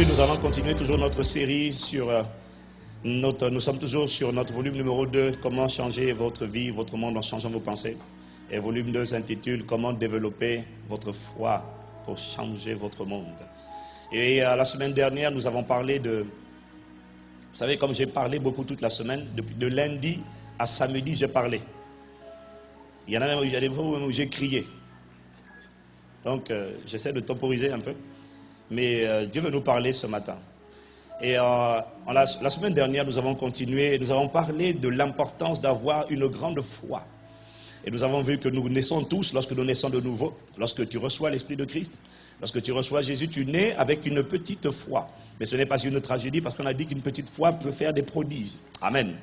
Aujourd'hui, nous allons continuer toujours notre série sur nous sommes toujours sur notre volume numéro 2, comment changer votre vie, votre monde en changeant vos pensées. Et volume 2 s'intitule comment développer votre foi pour changer votre monde. Et la semaine dernière, nous avons parlé de, vous savez, comme j'ai parlé beaucoup toute la semaine, de lundi à samedi, j'ai parlé. Il y en a même, il y a des fois où j'ai crié. Donc, j'essaie de temporiser un peu. Mais Dieu veut nous parler ce matin. Et la semaine dernière, nous avons continué, nous avons parlé de l'importance d'avoir une grande foi. Et nous avons vu que nous naissons tous lorsque nous naissons de nouveau. Lorsque tu reçois l'Esprit de Christ, lorsque tu reçois Jésus, tu nais avec une petite foi. Mais ce n'est pas une tragédie parce qu'on a dit qu'une petite foi peut faire des prodiges. Amen.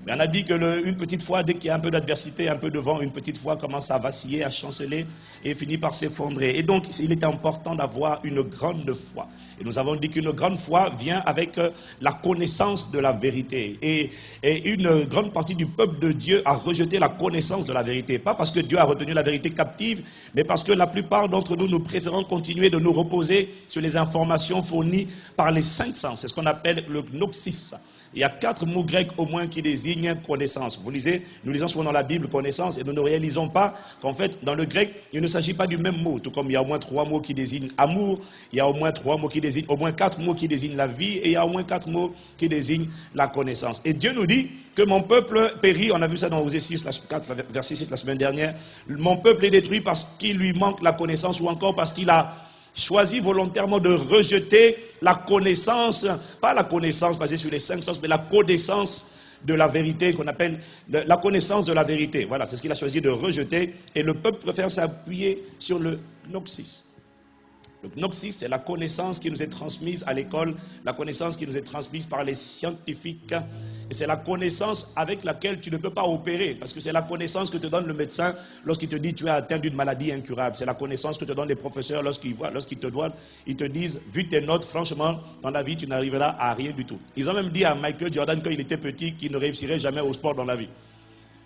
Mais on a dit qu'une petite foi, dès qu'il y a un peu d'adversité, un peu de vent, une petite foi commence à vaciller, à chanceler et finit par s'effondrer. Et donc, il est important d'avoir une grande foi. Et nous avons dit qu'une grande foi vient avec la connaissance de la vérité. Et une grande partie du peuple de Dieu a rejeté la connaissance de la vérité. Pas parce que Dieu a retenu la vérité captive, mais parce que la plupart d'entre nous, nous préférons continuer de nous reposer sur les informations fournies par les cinq sens. C'est ce qu'on appelle le gnosis. Il y a 4 mots grecs au moins qui désignent connaissance. Vous lisez, nous lisons souvent dans la Bible connaissance et nous ne réalisons pas qu'en fait, dans le grec, il ne s'agit pas du même mot. Tout comme il y a au moins 3 mots qui désignent amour, il y a au moins 3 mots qui désignent, au moins 4 mots qui désignent la vie et il y a au moins 4 mots qui désignent la connaissance. Et Dieu nous dit que mon peuple périt, on a vu ça dans Osée 6, verset 6 la semaine dernière, mon peuple est détruit parce qu'il lui manque la connaissance ou encore parce qu'il a choisi volontairement de rejeter la connaissance, pas la connaissance basée sur les 5 sens, mais la connaissance de la vérité qu'on appelle la connaissance de la vérité. Voilà, c'est ce qu'il a choisi de rejeter et le peuple préfère s'appuyer sur le gnosis. Le gnosis, c'est la connaissance qui nous est transmise à l'école, la connaissance qui nous est transmise par les scientifiques. Et c'est la connaissance avec laquelle tu ne peux pas opérer, parce que c'est la connaissance que te donne le médecin lorsqu'il te dit tu es atteint d'une maladie incurable. C'est la connaissance que te donnent les professeurs lorsqu'ils te doivent, ils te disent, vu tes notes, franchement, dans la vie, tu n'arriveras à rien du tout. Ils ont même dit à Michael Jordan quand il était petit qu'il ne réussirait jamais au sport dans la vie.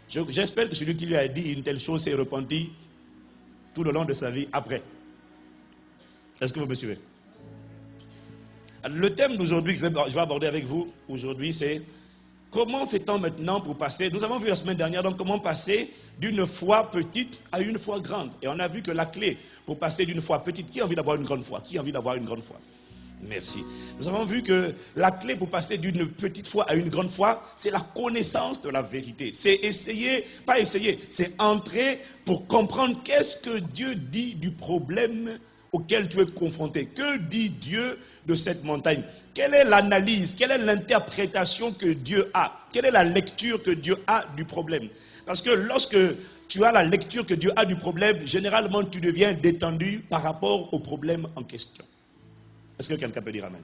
J'espère que celui qui lui a dit une telle chose s'est repenti tout le long de sa vie après. Est-ce que vous me suivez? Le thème d'aujourd'hui que je vais aborder avec vous aujourd'hui, c'est comment fait-on maintenant pour passer, nous avons vu la semaine dernière, donc comment passer d'une foi petite à une foi grande. Et on a vu que la clé pour passer d'une foi petite, qui a envie d'avoir une grande foi? Qui a envie d'avoir une grande foi? Merci. Nous avons vu que la clé pour passer d'une petite foi à une grande foi, c'est la connaissance de la vérité. C'est essayer, pas essayer, c'est entrer pour comprendre qu'est-ce que Dieu dit du problème auquel tu es confronté. Que dit Dieu de cette montagne? Quelle est l'analyse, quelle est l'interprétation que Dieu a? Quelle est la lecture que Dieu a du problème? Parce que lorsque tu as la lecture que Dieu a du problème, généralement tu deviens détendu par rapport au problème en question. Est-ce que quelqu'un peut dire amen?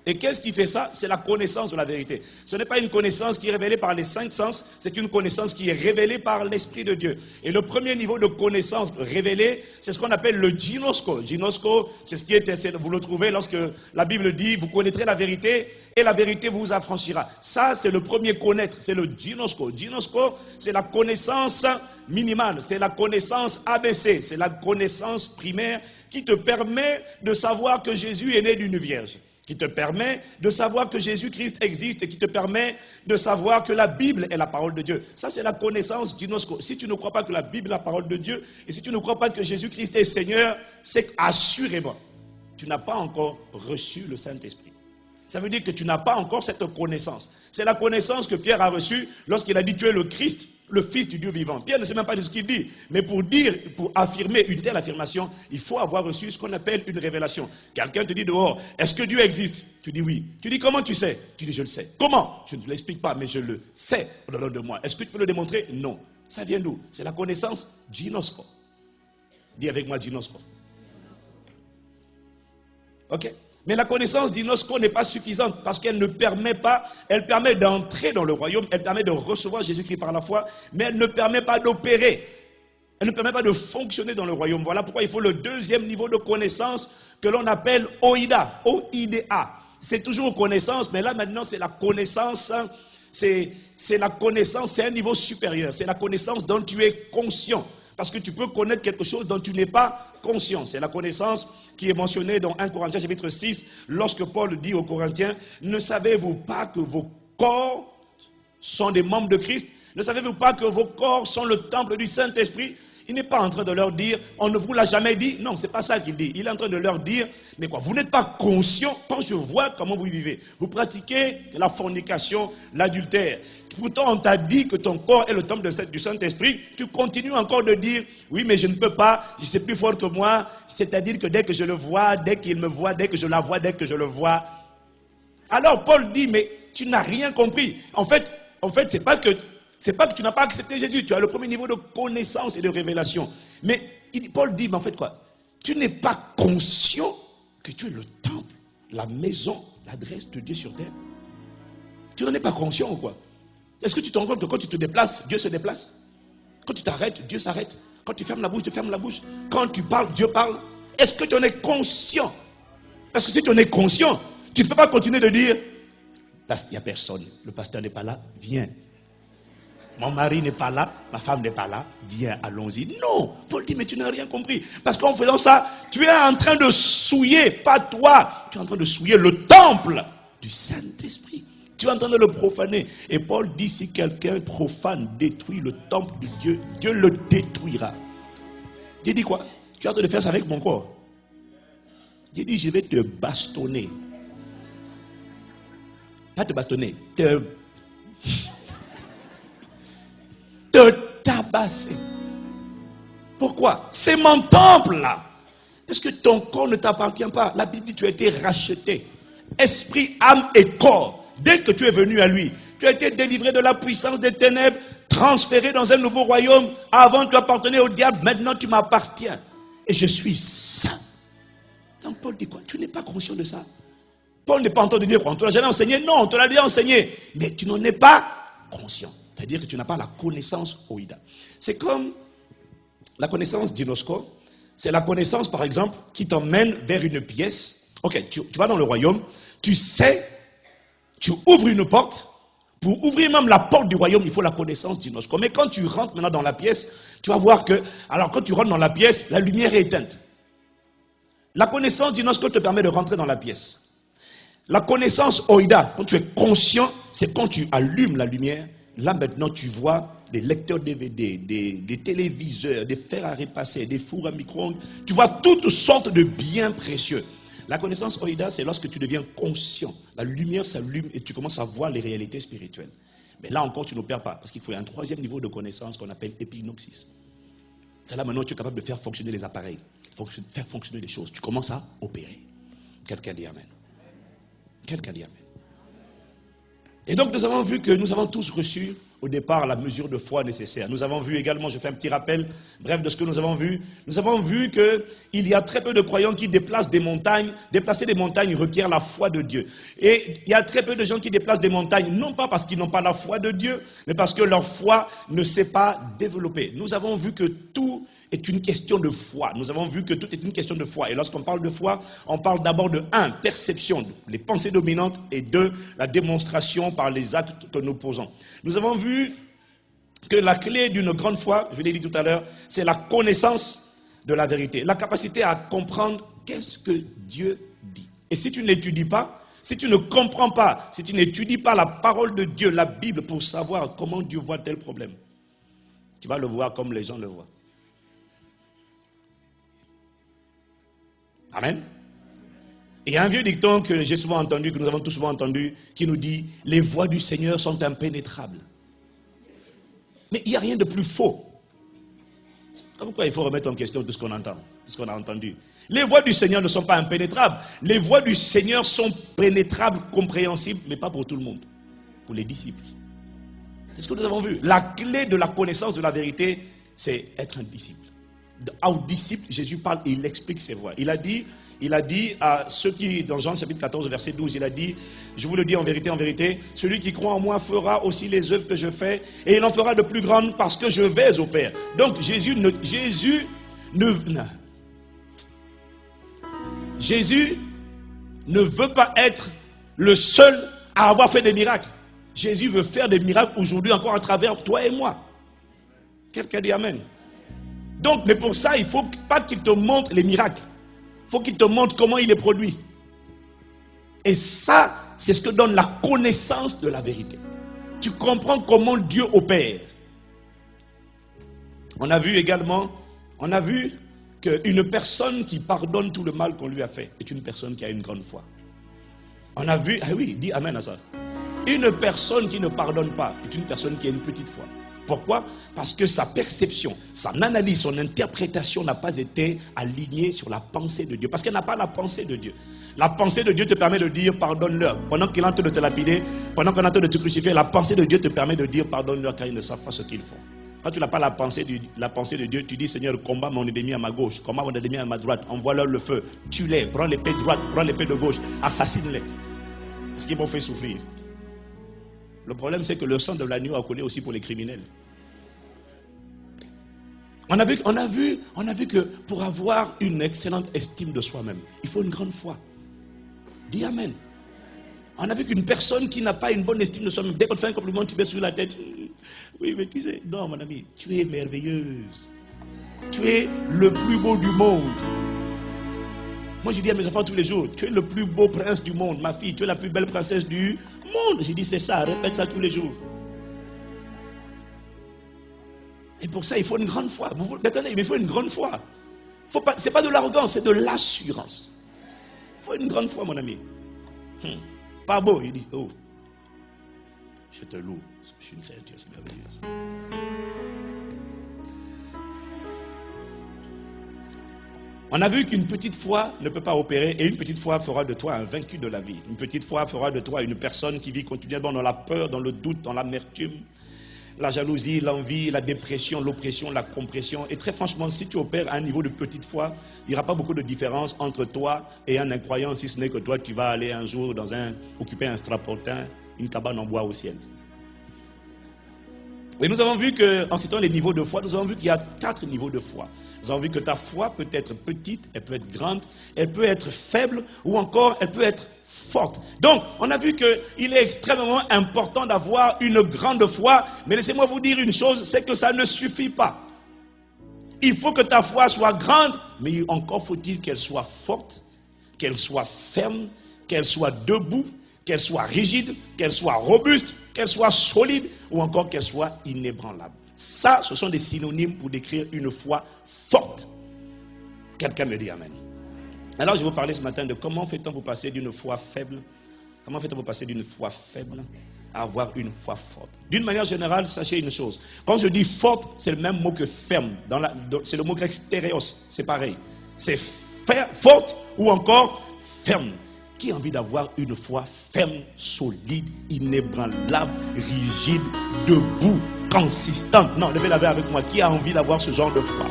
Et qu'est-ce qui fait ça? C'est la connaissance de la vérité. Ce n'est pas une connaissance qui est révélée par les 5 sens, c'est une connaissance qui est révélée par l'Esprit de Dieu. Et le premier niveau de connaissance révélée, c'est ce qu'on appelle le ginosko. Ginosko, c'est ce qui est, vous le trouvez lorsque la Bible dit, vous connaîtrez la vérité et la vérité vous affranchira. Ça, c'est le premier connaître, c'est le ginosko. Ginosko, c'est la connaissance minimale, c'est la connaissance ABC, c'est la connaissance primaire qui te permet de savoir que Jésus est né d'une vierge, qui te permet de savoir que Jésus-Christ existe et qui te permet de savoir que la Bible est la parole de Dieu. Ça, c'est la connaissance ginosko. Si tu ne crois pas que la Bible est la parole de Dieu et si tu ne crois pas que Jésus-Christ est Seigneur, c'est assurément, tu n'as pas encore reçu le Saint-Esprit. Ça veut dire que tu n'as pas encore cette connaissance. C'est la connaissance que Pierre a reçue lorsqu'il a dit tu es le Christ, le Fils du Dieu vivant. Pierre ne sait même pas de ce qu'il dit. Mais pour affirmer une telle affirmation, il faut avoir reçu ce qu'on appelle une révélation. Quelqu'un te dit dehors, est-ce que Dieu existe? Tu dis oui. Tu dis comment tu sais? Tu dis je le sais. Comment? Je ne te l'explique pas, mais je le sais au-delà de moi. Est-ce que tu peux le démontrer? Non. Ça vient d'où? C'est la connaissance ginosko. Dis avec moi ginosko. Ok? Mais la connaissance ginosko n'est pas suffisante parce qu'elle ne permet pas, elle permet d'entrer dans le royaume, elle permet de recevoir Jésus-Christ par la foi, mais elle ne permet pas d'opérer. Elle ne permet pas de fonctionner dans le royaume. Voilà pourquoi il faut le deuxième niveau de connaissance que l'on appelle OIDA. O-I-D-A. C'est toujours connaissance, mais là maintenant c'est la connaissance, c'est la connaissance, c'est un niveau supérieur. C'est la connaissance dont tu es conscient. Parce que tu peux connaître quelque chose dont tu n'es pas conscient. C'est la connaissance qui est mentionnée dans 1 Corinthiens chapitre 6, lorsque Paul dit aux Corinthiens, ne savez-vous pas que vos corps sont des membres de Christ? Ne savez-vous pas que vos corps sont le temple du Saint-Esprit? Il n'est pas en train de leur dire, on ne vous l'a jamais dit. Non, ce n'est pas ça qu'il dit. Il est en train de leur dire, mais quoi, vous n'êtes pas conscient quand je vois comment vous vivez. Vous pratiquez la fornication, l'adultère. Pourtant, on t'a dit que ton corps est le temple du Saint-Esprit. Tu continues encore de dire, oui, mais je ne peux pas, c'est plus fort que moi. C'est-à-dire que dès que je le vois, dès qu'il me voit, dès que je la vois, dès que je le vois. Alors Paul dit, mais tu n'as rien compris. En fait, c'est pas que tu n'as pas accepté Jésus. Tu as le premier niveau de connaissance et de révélation. Mais Paul dit, mais en fait quoi? Tu n'es pas conscient que tu es le temple, la maison, l'adresse de Dieu sur terre. Tu n'en es pas conscient ou quoi? Est-ce que tu te rends compte que quand tu te déplaces, Dieu se déplace? Quand tu t'arrêtes, Dieu s'arrête. Quand tu fermes la bouche, Dieu ferme la bouche. Quand tu parles, Dieu parle. Est-ce que tu en es conscient? Parce que si tu en es conscient, tu ne peux pas continuer de dire, il n'y a personne, le pasteur n'est pas là, viens. Mon mari n'est pas là, ma femme n'est pas là, viens, allons-y. Non, Paul dit, mais tu n'as rien compris. Parce qu'en faisant ça, tu es en train de souiller, pas toi, tu es en train de souiller le temple du Saint-Esprit. Tu es en train de le profaner. Et Paul dit, si quelqu'un profane, détruit le temple de Dieu, Dieu le détruira. Dieu dit quoi? Tu es en train de faire ça avec mon corps. Dieu dit, je vais te bastonner. Pas te bastonner, te tabasser. Pourquoi? C'est mon temple là. Parce que ton corps ne t'appartient pas. La Bible dit que tu as été racheté. Esprit, âme et corps. Dès que tu es venu à lui, tu as été délivré de la puissance des ténèbres, transféré dans un nouveau royaume. Avant tu appartenais au diable, maintenant tu m'appartiens. Et je suis saint. Donc Paul dit quoi? Tu n'es pas conscient de ça. Paul n'est pas en train de dire qu'on ne te l'a jamais enseigné. Non, on te l'a déjà enseigné. Mais tu n'en es pas conscient. C'est-à-dire que tu n'as pas la connaissance oïda. C'est comme la connaissance dinosco. C'est la connaissance, par exemple, qui t'emmène vers une pièce. Ok, tu vas dans le royaume. Tu sais, tu ouvres une porte. Pour ouvrir même la porte du royaume, il faut la connaissance dinosco. Mais quand tu rentres maintenant dans la pièce, tu vas voir que, alors quand tu rentres dans la pièce, la lumière est éteinte. La connaissance dinosco te permet de rentrer dans la pièce. La connaissance oïda, quand tu es conscient, c'est quand tu allumes la lumière. Là maintenant tu vois des lecteurs DVD, des téléviseurs, des fers à repasser, des fours à micro-ondes. Tu vois toutes sortes de biens précieux. La connaissance oïda, c'est lorsque tu deviens conscient. La lumière s'allume et tu commences à voir les réalités spirituelles. Mais là encore tu n'opères pas, parce qu'il faut un troisième niveau de connaissance qu'on appelle épignoxis. C'est là maintenant que tu es capable de faire fonctionner les appareils, faire fonctionner les choses. Tu commences à opérer. Quelqu'un dit amen. Quelqu'un dit amen. Et donc nous avons vu que nous avons tous reçu au départ la mesure de foi nécessaire. Nous avons vu également, je fais un petit rappel bref de ce que nous avons vu. Nous avons vu qu'il y a très peu de croyants qui déplacent des montagnes. Déplacer des montagnes requiert la foi de Dieu. Et il y a très peu de gens qui déplacent des montagnes, non pas parce qu'ils n'ont pas la foi de Dieu, mais parce que leur foi ne s'est pas développée. Nous avons vu que tout est une question de foi. Nous avons vu que tout est une question de foi. Et lorsqu'on parle de foi, on parle d'abord de 1, perception, les pensées dominantes, et 2, la démonstration par les actes que nous posons. Nous avons vu que la clé d'une grande foi, je l'ai dit tout à l'heure, c'est la connaissance de la vérité. La capacité à comprendre qu'est-ce que Dieu dit. Et si tu ne l'étudies pas, si tu ne comprends pas, si tu n'étudies pas la parole de Dieu, la Bible, pour savoir comment Dieu voit tel problème, tu vas le voir comme les gens le voient. Amen. Il y a un vieux dicton que j'ai souvent entendu, que nous avons tous souvent entendu, qui nous dit « Les voies du Seigneur sont impénétrables ». Mais il n'y a rien de plus faux. Pourquoi il faut remettre en question tout ce qu'on entend, tout ce qu'on a entendu? Les voies du Seigneur ne sont pas impénétrables. Les voies du Seigneur sont pénétrables, compréhensibles, mais pas pour tout le monde. Pour les disciples. C'est ce que nous avons vu. La clé de la connaissance de la vérité, c'est être un disciple. Aux disciples, Jésus parle et il explique ses voies. Il a dit à ceux qui, dans Jean chapitre 14, verset 12, il a dit, je vous le dis en vérité, celui qui croit en moi fera aussi les œuvres que je fais, et il en fera de plus grandes parce que je vais au Père. Donc Jésus ne veut pas être le seul à avoir fait des miracles. Jésus veut faire des miracles aujourd'hui encore à travers toi et moi. Quelqu'un dit amen. Donc, mais pour ça, il ne faut pas qu'il te montre les miracles. Il faut qu'il te montre comment il est produit. Et ça, c'est ce que donne la connaissance de la vérité. Tu comprends comment Dieu opère. On a vu également, qu'une personne qui pardonne tout le mal qu'on lui a fait est une personne qui a une grande foi. On a vu, ah oui, dis amen à ça. Une personne qui ne pardonne pas est une personne qui a une petite foi. Pourquoi? Parce que sa perception, son analyse, son interprétation n'a pas été alignée sur la pensée de Dieu. Parce qu'elle n'a pas la pensée de Dieu. La pensée de Dieu te permet de dire pardonne-leur. Pendant qu'il est en train de te lapider, pendant qu'on est en train de te crucifier, la pensée de Dieu te permet de dire pardonne-leur car ils ne savent pas ce qu'ils font. Quand tu n'as pas la pensée de Dieu, tu dis Seigneur, combat mon ennemi à ma gauche, combat mon ennemi à ma droite, envoie-leur le feu, tue-les, prends l'épée de droite, prends l'épée de gauche, assassine-les. Ce qui m'ont fait souffrir. Le problème, c'est que le sang de l'agneau a coulé aussi pour les criminels. On a vu que pour avoir une excellente estime de soi-même, il faut une grande foi. Dis amen. On a vu qu'une personne qui n'a pas une bonne estime de soi-même, dès qu'on te fait un compliment, tu baisses sur la tête. Oui, mais tu sais, non mon ami, tu es merveilleuse. Tu es le plus beau du monde. Moi je dis à mes enfants tous les jours, tu es le plus beau prince du monde. Ma fille, tu es la plus belle princesse du monde. J'ai dit c'est ça, répète ça tous les jours. Et pour ça il faut une grande foi. Attendez, mais il faut une grande foi. Ce n'est pas de l'arrogance, c'est de l'assurance. Il faut une grande foi mon ami. Pas beau, il dit, oh, je te loue, je suis une créature, c'est merveilleuse. On a vu qu'une petite foi ne peut pas opérer et une petite foi fera de toi un vaincu de la vie. Une petite foi fera de toi une personne qui vit continuellement dans la peur, dans le doute, dans l'amertume, la jalousie, l'envie, la dépression, l'oppression, la compression. Et très franchement, si tu opères à un niveau de petite foi, il n'y aura pas beaucoup de différence entre toi et un incroyant, si ce n'est que toi, tu vas aller un jour occuper un strapontin, une cabane en bois au ciel. Et nous avons vu qu'en citant les niveaux de foi, nous avons vu qu'il y a 4 niveaux de foi. Nous avons vu que ta foi peut être petite, elle peut être grande, elle peut être faible ou encore elle peut être forte. Donc, on a vu qu'il est extrêmement important d'avoir une grande foi, mais laissez-moi vous dire une chose, c'est que ça ne suffit pas. Il faut que ta foi soit grande, mais encore faut-il qu'elle soit forte, qu'elle soit ferme, qu'elle soit debout, qu'elle soit rigide, qu'elle soit robuste, qu'elle soit solide ou encore qu'elle soit inébranlable. Ça, ce sont des synonymes pour décrire une foi forte. Quelqu'un me dit amen. Alors, je vais vous parler ce matin de comment fait-on pour passer d'une foi faible, à avoir une foi forte. D'une manière générale, sachez une chose. Quand je dis forte, c'est le même mot que ferme. C'est le mot grec stéréos, c'est pareil. C'est forte ou encore ferme. Qui a envie d'avoir une foi ferme, solide, inébranlable, rigide, debout, consistante? Non, levez la main avec moi. Qui a envie d'avoir ce genre de foi?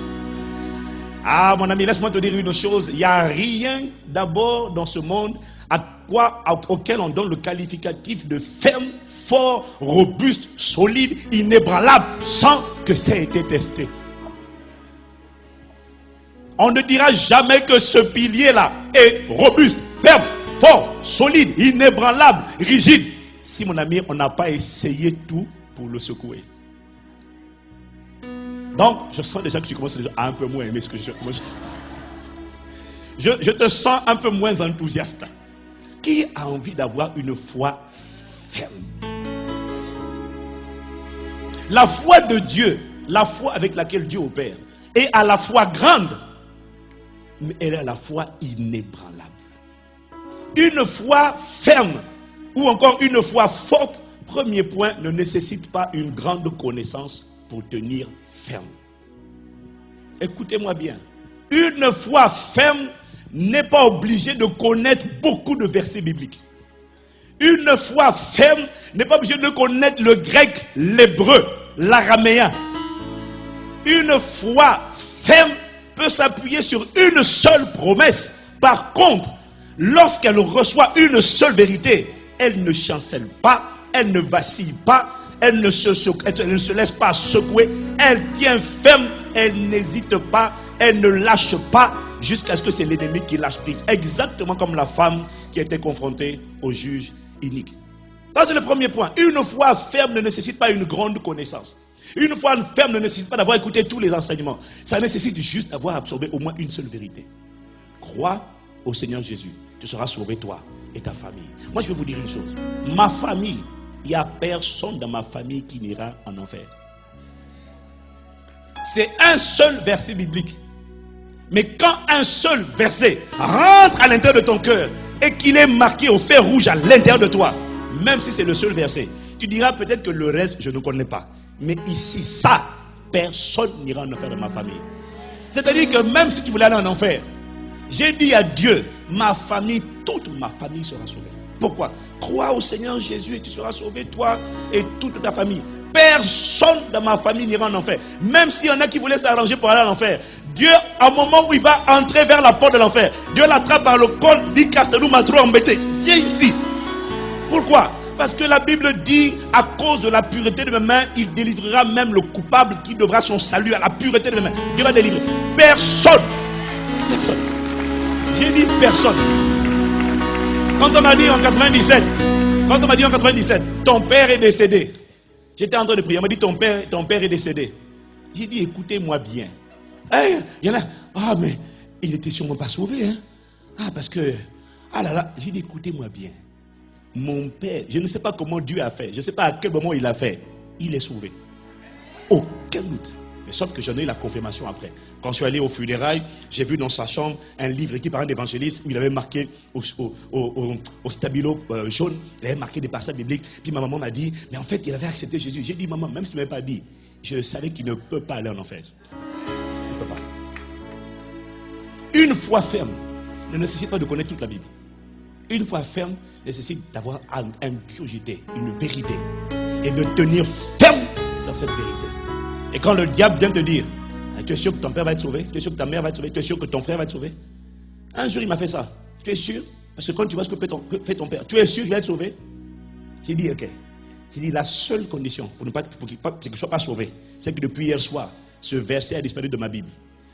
Ah, mon ami, laisse-moi te dire une chose. Il n'y a rien d'abord dans ce monde auquel on donne le qualificatif de ferme, fort, robuste, solide, inébranlable, sans que ça ait été testé. On ne dira jamais que ce pilier-là est robuste, ferme, fort, solide, inébranlable, rigide. Si mon ami, on n'a pas essayé tout pour le secouer. Donc, je sens déjà que tu commences déjà à un peu moins aimer ce que je te sens un peu moins enthousiaste. Qui a envie d'avoir une foi ferme? La foi de Dieu, la foi avec laquelle Dieu opère, est à la fois grande, mais elle est à la fois inébranlable. Une foi ferme ou encore une foi forte, premier point, ne nécessite pas une grande connaissance pour tenir ferme. Écoutez-moi bien. Une foi ferme n'est pas obligée de connaître beaucoup de versets bibliques. Une foi ferme n'est pas obligée de connaître le grec, l'hébreu, l'araméen. Une foi ferme peut s'appuyer sur une seule promesse. Par contre, lorsqu'elle reçoit une seule vérité, elle ne chancelle pas, elle ne vacille pas, elle ne se laisse pas secouer, elle tient ferme, elle n'hésite pas, elle ne lâche pas jusqu'à ce que c'est l'ennemi qui lâche prise. Exactement comme la femme qui était confrontée au juge inique. Ça, c'est le premier point. Une foi ferme ne nécessite pas une grande connaissance. Une foi ferme ne nécessite pas d'avoir écouté tous les enseignements. Ça nécessite juste d'avoir absorbé au moins une seule vérité. Crois au Seigneur Jésus. Tu seras sauvé toi et ta famille. Moi je vais vous dire une chose. Ma famille, il n'y a personne dans ma famille qui n'ira en enfer. C'est un seul verset biblique. Mais quand un seul verset rentre à l'intérieur de ton cœur et qu'il est marqué au fer rouge à l'intérieur de toi, même si c'est le seul verset, tu diras peut-être que le reste je ne connais pas. Mais ici, ça, personne n'ira en enfer de ma famille. C'est-à-dire que même si tu voulais aller en enfer, j'ai dit à Dieu, ma famille, toute ma famille sera sauvée. Pourquoi? Crois au Seigneur Jésus et tu seras sauvé, toi et toute ta famille. Personne dans ma famille n'ira en enfer. Même s'il y en a qui voulaient s'arranger pour aller en enfer, Dieu, à un moment où il va entrer vers la porte de l'enfer, Dieu l'attrape par le col, dit Castelou m'a trop embêté. Viens ici. Pourquoi? Parce que la Bible dit, à cause de la pureté de mes mains, il délivrera même le coupable qui devra son salut à la pureté de mes mains. Dieu va délivrer. Personne. Personne. J'ai dit personne. Quand on m'a dit en 97, ton père est décédé. J'étais en train de prier, on m'a dit ton père est décédé. J'ai dit écoutez-moi bien. Il y en a, mais il était sûrement pas sauvé. Parce que, là là, j'ai dit écoutez-moi bien. Mon père, je ne sais pas comment Dieu a fait, je ne sais pas à quel moment il a fait, il est sauvé. Aucun doute. Mais sauf que j'en ai eu la confirmation après. Quand je suis allé au funérailles, j'ai vu dans sa chambre un livre écrit par un évangéliste où il avait marqué au stabilo jaune, il avait marqué des passages bibliques. Puis ma maman m'a dit, mais en fait il avait accepté Jésus. J'ai dit, maman, même si tu ne m'avais pas dit, je savais qu'il ne peut pas aller en enfer. Il ne peut pas. Une foi ferme ne nécessite pas de connaître toute la Bible. Une foi ferme nécessite d'avoir ingurgité, une vérité, et de tenir ferme dans cette vérité. Et quand le diable vient te dire, tu es sûr que ton père va être sauvé, tu es sûr que ta mère va être sauvée, tu es sûr que ton frère va être sauvé. Un jour il m'a fait ça. Tu es sûr? Parce que quand tu vois ce que fait ton père, tu es sûr qu'il va être sauvé? J'ai dit ok. J'ai dit la seule condition pour qu'il ne soit pas sauvé, c'est que depuis hier soir, ce verset a disparu de ma Bible.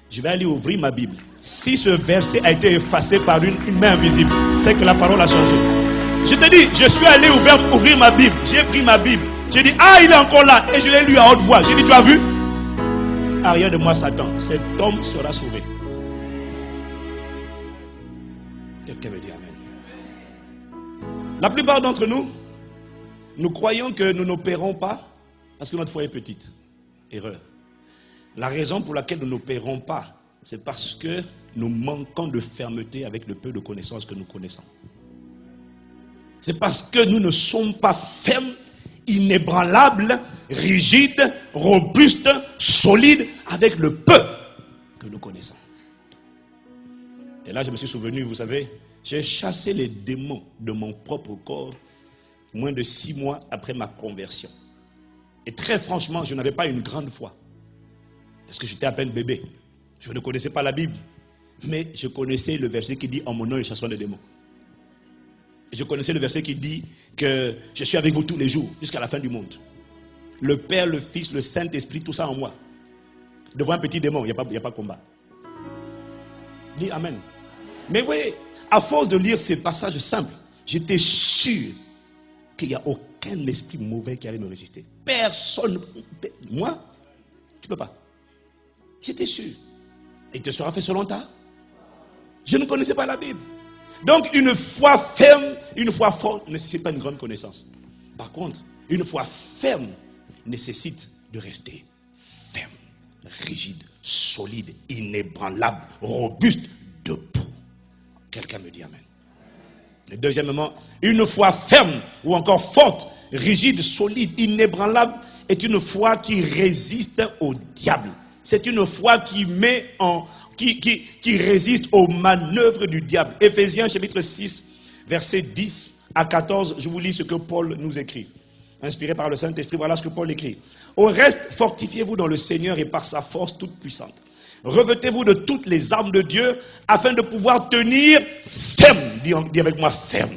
Je vais aller ouvrir ma Bible. Si ce verset a été effacé par une main invisible, c'est que la parole a changé. Je te dis, je suis allé ouvrir ma Bible. J'ai pris ma Bible. J'ai dit, il est encore là. Et je l'ai lu à haute voix. J'ai dit, tu as vu? Arrière de moi, Satan. Cet homme sera sauvé. Quelqu'un me dit amen. La plupart d'entre nous, nous croyons que nous n'opérons pas parce que notre foi est petite. Erreur. La raison pour laquelle nous n'opérons pas, c'est parce que nous manquons de fermeté avec le peu de connaissances que nous connaissons. C'est parce que nous ne sommes pas fermes, inébranlables, rigides, robustes, solides avec le peu que nous connaissons. Et là, je me suis souvenu, vous savez, j'ai chassé les démons de mon propre corps moins de 6 mois après ma conversion. Et très franchement, je n'avais pas une grande foi. Parce que j'étais à peine bébé. Je ne connaissais pas la Bible. Mais je connaissais le verset qui dit en mon nom ils chasseront les démons. Je connaissais le verset qui dit que je suis avec vous tous les jours jusqu'à la fin du monde. Le Père, le Fils, le Saint-Esprit, tout ça en moi. Devant un petit démon, il n'y a pas de combat. Dis amen. Mais oui, à force de lire ces passages simples, j'étais sûr qu'il n'y a aucun esprit mauvais qui allait me résister. Personne. Moi, tu ne peux pas. J'étais sûr. Et te sera fait selon ta. Je ne connaissais pas la Bible. Donc une foi ferme, une foi forte ne nécessite pas une grande connaissance. Par contre, une foi ferme nécessite de rester ferme, rigide, solide, inébranlable, robuste, debout. Quelqu'un me dit amen. Et deuxièmement, une foi ferme ou encore forte, rigide, solide, inébranlable est une foi qui résiste au diable. C'est une foi qui résiste aux manœuvres du diable. Éphésiens chapitre 6, versets 10 à 14, je vous lis ce que Paul nous écrit. Inspiré par le Saint-Esprit, voilà ce que Paul écrit. Au reste, fortifiez-vous dans le Seigneur et par sa force toute puissante. Revêtez-vous de toutes les armes de Dieu afin de pouvoir tenir ferme, dis avec moi ferme,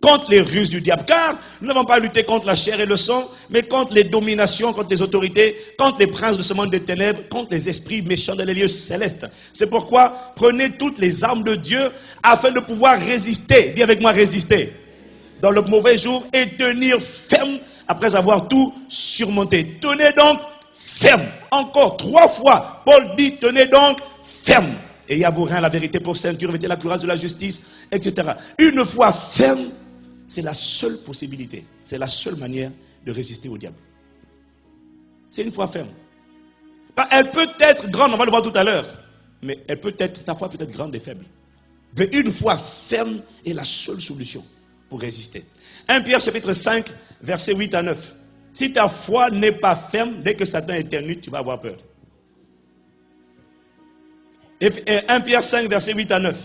contre les ruses du diable. Car nous n'avons pas lutté contre la chair et le sang, mais contre les dominations, contre les autorités, contre les princes de ce monde des ténèbres, contre les esprits méchants dans les lieux célestes. C'est pourquoi prenez toutes les armes de Dieu afin de pouvoir résister, dis avec moi résister, dans le mauvais jour et tenir ferme après avoir tout surmonté. Tenez donc ferme. Encore 3 fois, Paul dit, tenez donc ferme. Ayez à vos reins la vérité pour ceinture, vêtez la cuirasse de la justice, etc. Une fois ferme, c'est la seule possibilité. C'est la seule manière de résister au diable. C'est une foi ferme. Elle peut être grande, on va le voir tout à l'heure. Mais elle peut être, ta foi peut être grande et faible. Mais une foi ferme est la seule solution pour résister. 1 Pierre chapitre 5, versets 8 à 9. Si ta foi n'est pas ferme, dès que Satan éternue, tu vas avoir peur. Et 1 Pierre 5, versets 8 à 9.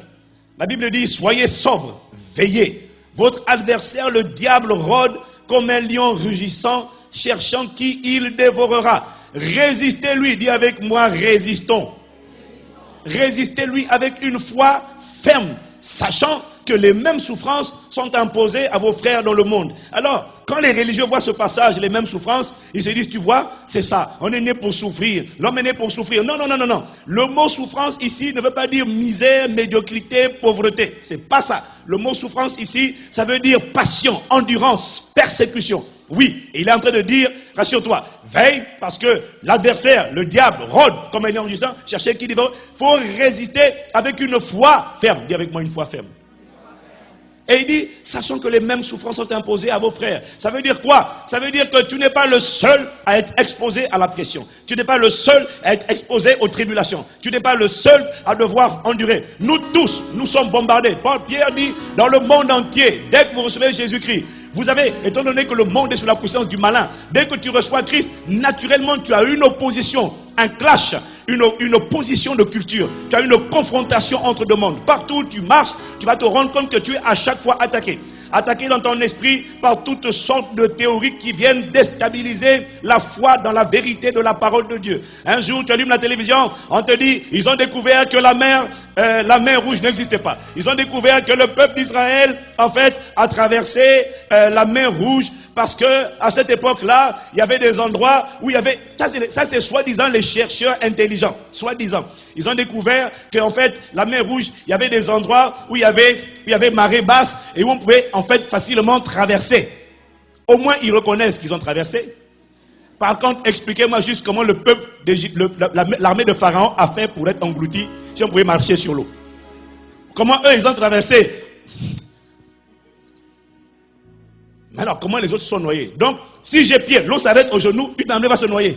La Bible dit, soyez sobres, veillez. Votre adversaire, le diable, rôde comme un lion rugissant, cherchant qui il dévorera. Résistez-lui, dis avec moi, résistons. Résistez-lui avec une foi ferme, sachant que les mêmes souffrances sont imposées à vos frères dans le monde. Alors, quand les religieux voient ce passage, les mêmes souffrances, ils se disent, tu vois, c'est ça, on est né pour souffrir, l'homme est né pour souffrir. Non, non, non, non, non. Le mot souffrance ici ne veut pas dire misère, médiocrité, pauvreté. C'est pas ça. Le mot souffrance ici, ça veut dire passion, endurance, persécution. Oui, il est en train de dire, rassure-toi, veille, parce que l'adversaire, le diable, rôde comme un lion rugissant, cherchez qui dévore. Il faut résister avec une foi ferme. Dis avec moi une foi ferme. Et il dit, sachant que les mêmes souffrances sont imposées à vos frères. Ça veut dire quoi? Ça veut dire que tu n'es pas le seul à être exposé à la pression. Tu n'es pas le seul à être exposé aux tribulations. Tu n'es pas le seul à devoir endurer. Nous tous, nous sommes bombardés. Pierre dit, dans le monde entier, dès que vous recevez Jésus-Christ, vous avez, étant donné que le monde est sous la puissance du malin, dès que tu reçois Christ, naturellement tu as une opposition, un clash, une opposition de culture. Tu as une confrontation entre deux mondes. Partout où tu marches, tu vas te rendre compte que tu es à chaque fois attaqué. Attaqué dans ton esprit par toutes sortes de théories qui viennent déstabiliser la foi dans la vérité de la parole de Dieu. Un jour, tu allumes la télévision, on te dit, ils ont découvert que la mer Rouge n'existait pas. Ils ont découvert que le peuple d'Israël, en fait, a traversé la mer Rouge parce que à cette époque-là, il y avait des endroits où il y avait, ça c'est soi-disant les chercheurs intelligents, soi-disant. Ils ont découvert qu'en fait, la mer Rouge, il y avait des endroits où il y avait marée basse et où on pouvait en fait facilement traverser. Au moins, ils reconnaissent qu'ils ont traversé. Par contre, expliquez-moi juste comment le peuple d'Égypte, l'armée de Pharaon a fait pour être englouti si on pouvait marcher sur l'eau. Comment eux, ils ont traversé. Mais alors, comment les autres sont noyés? Donc, si j'ai pied, l'eau s'arrête au genou, une armée va se noyer.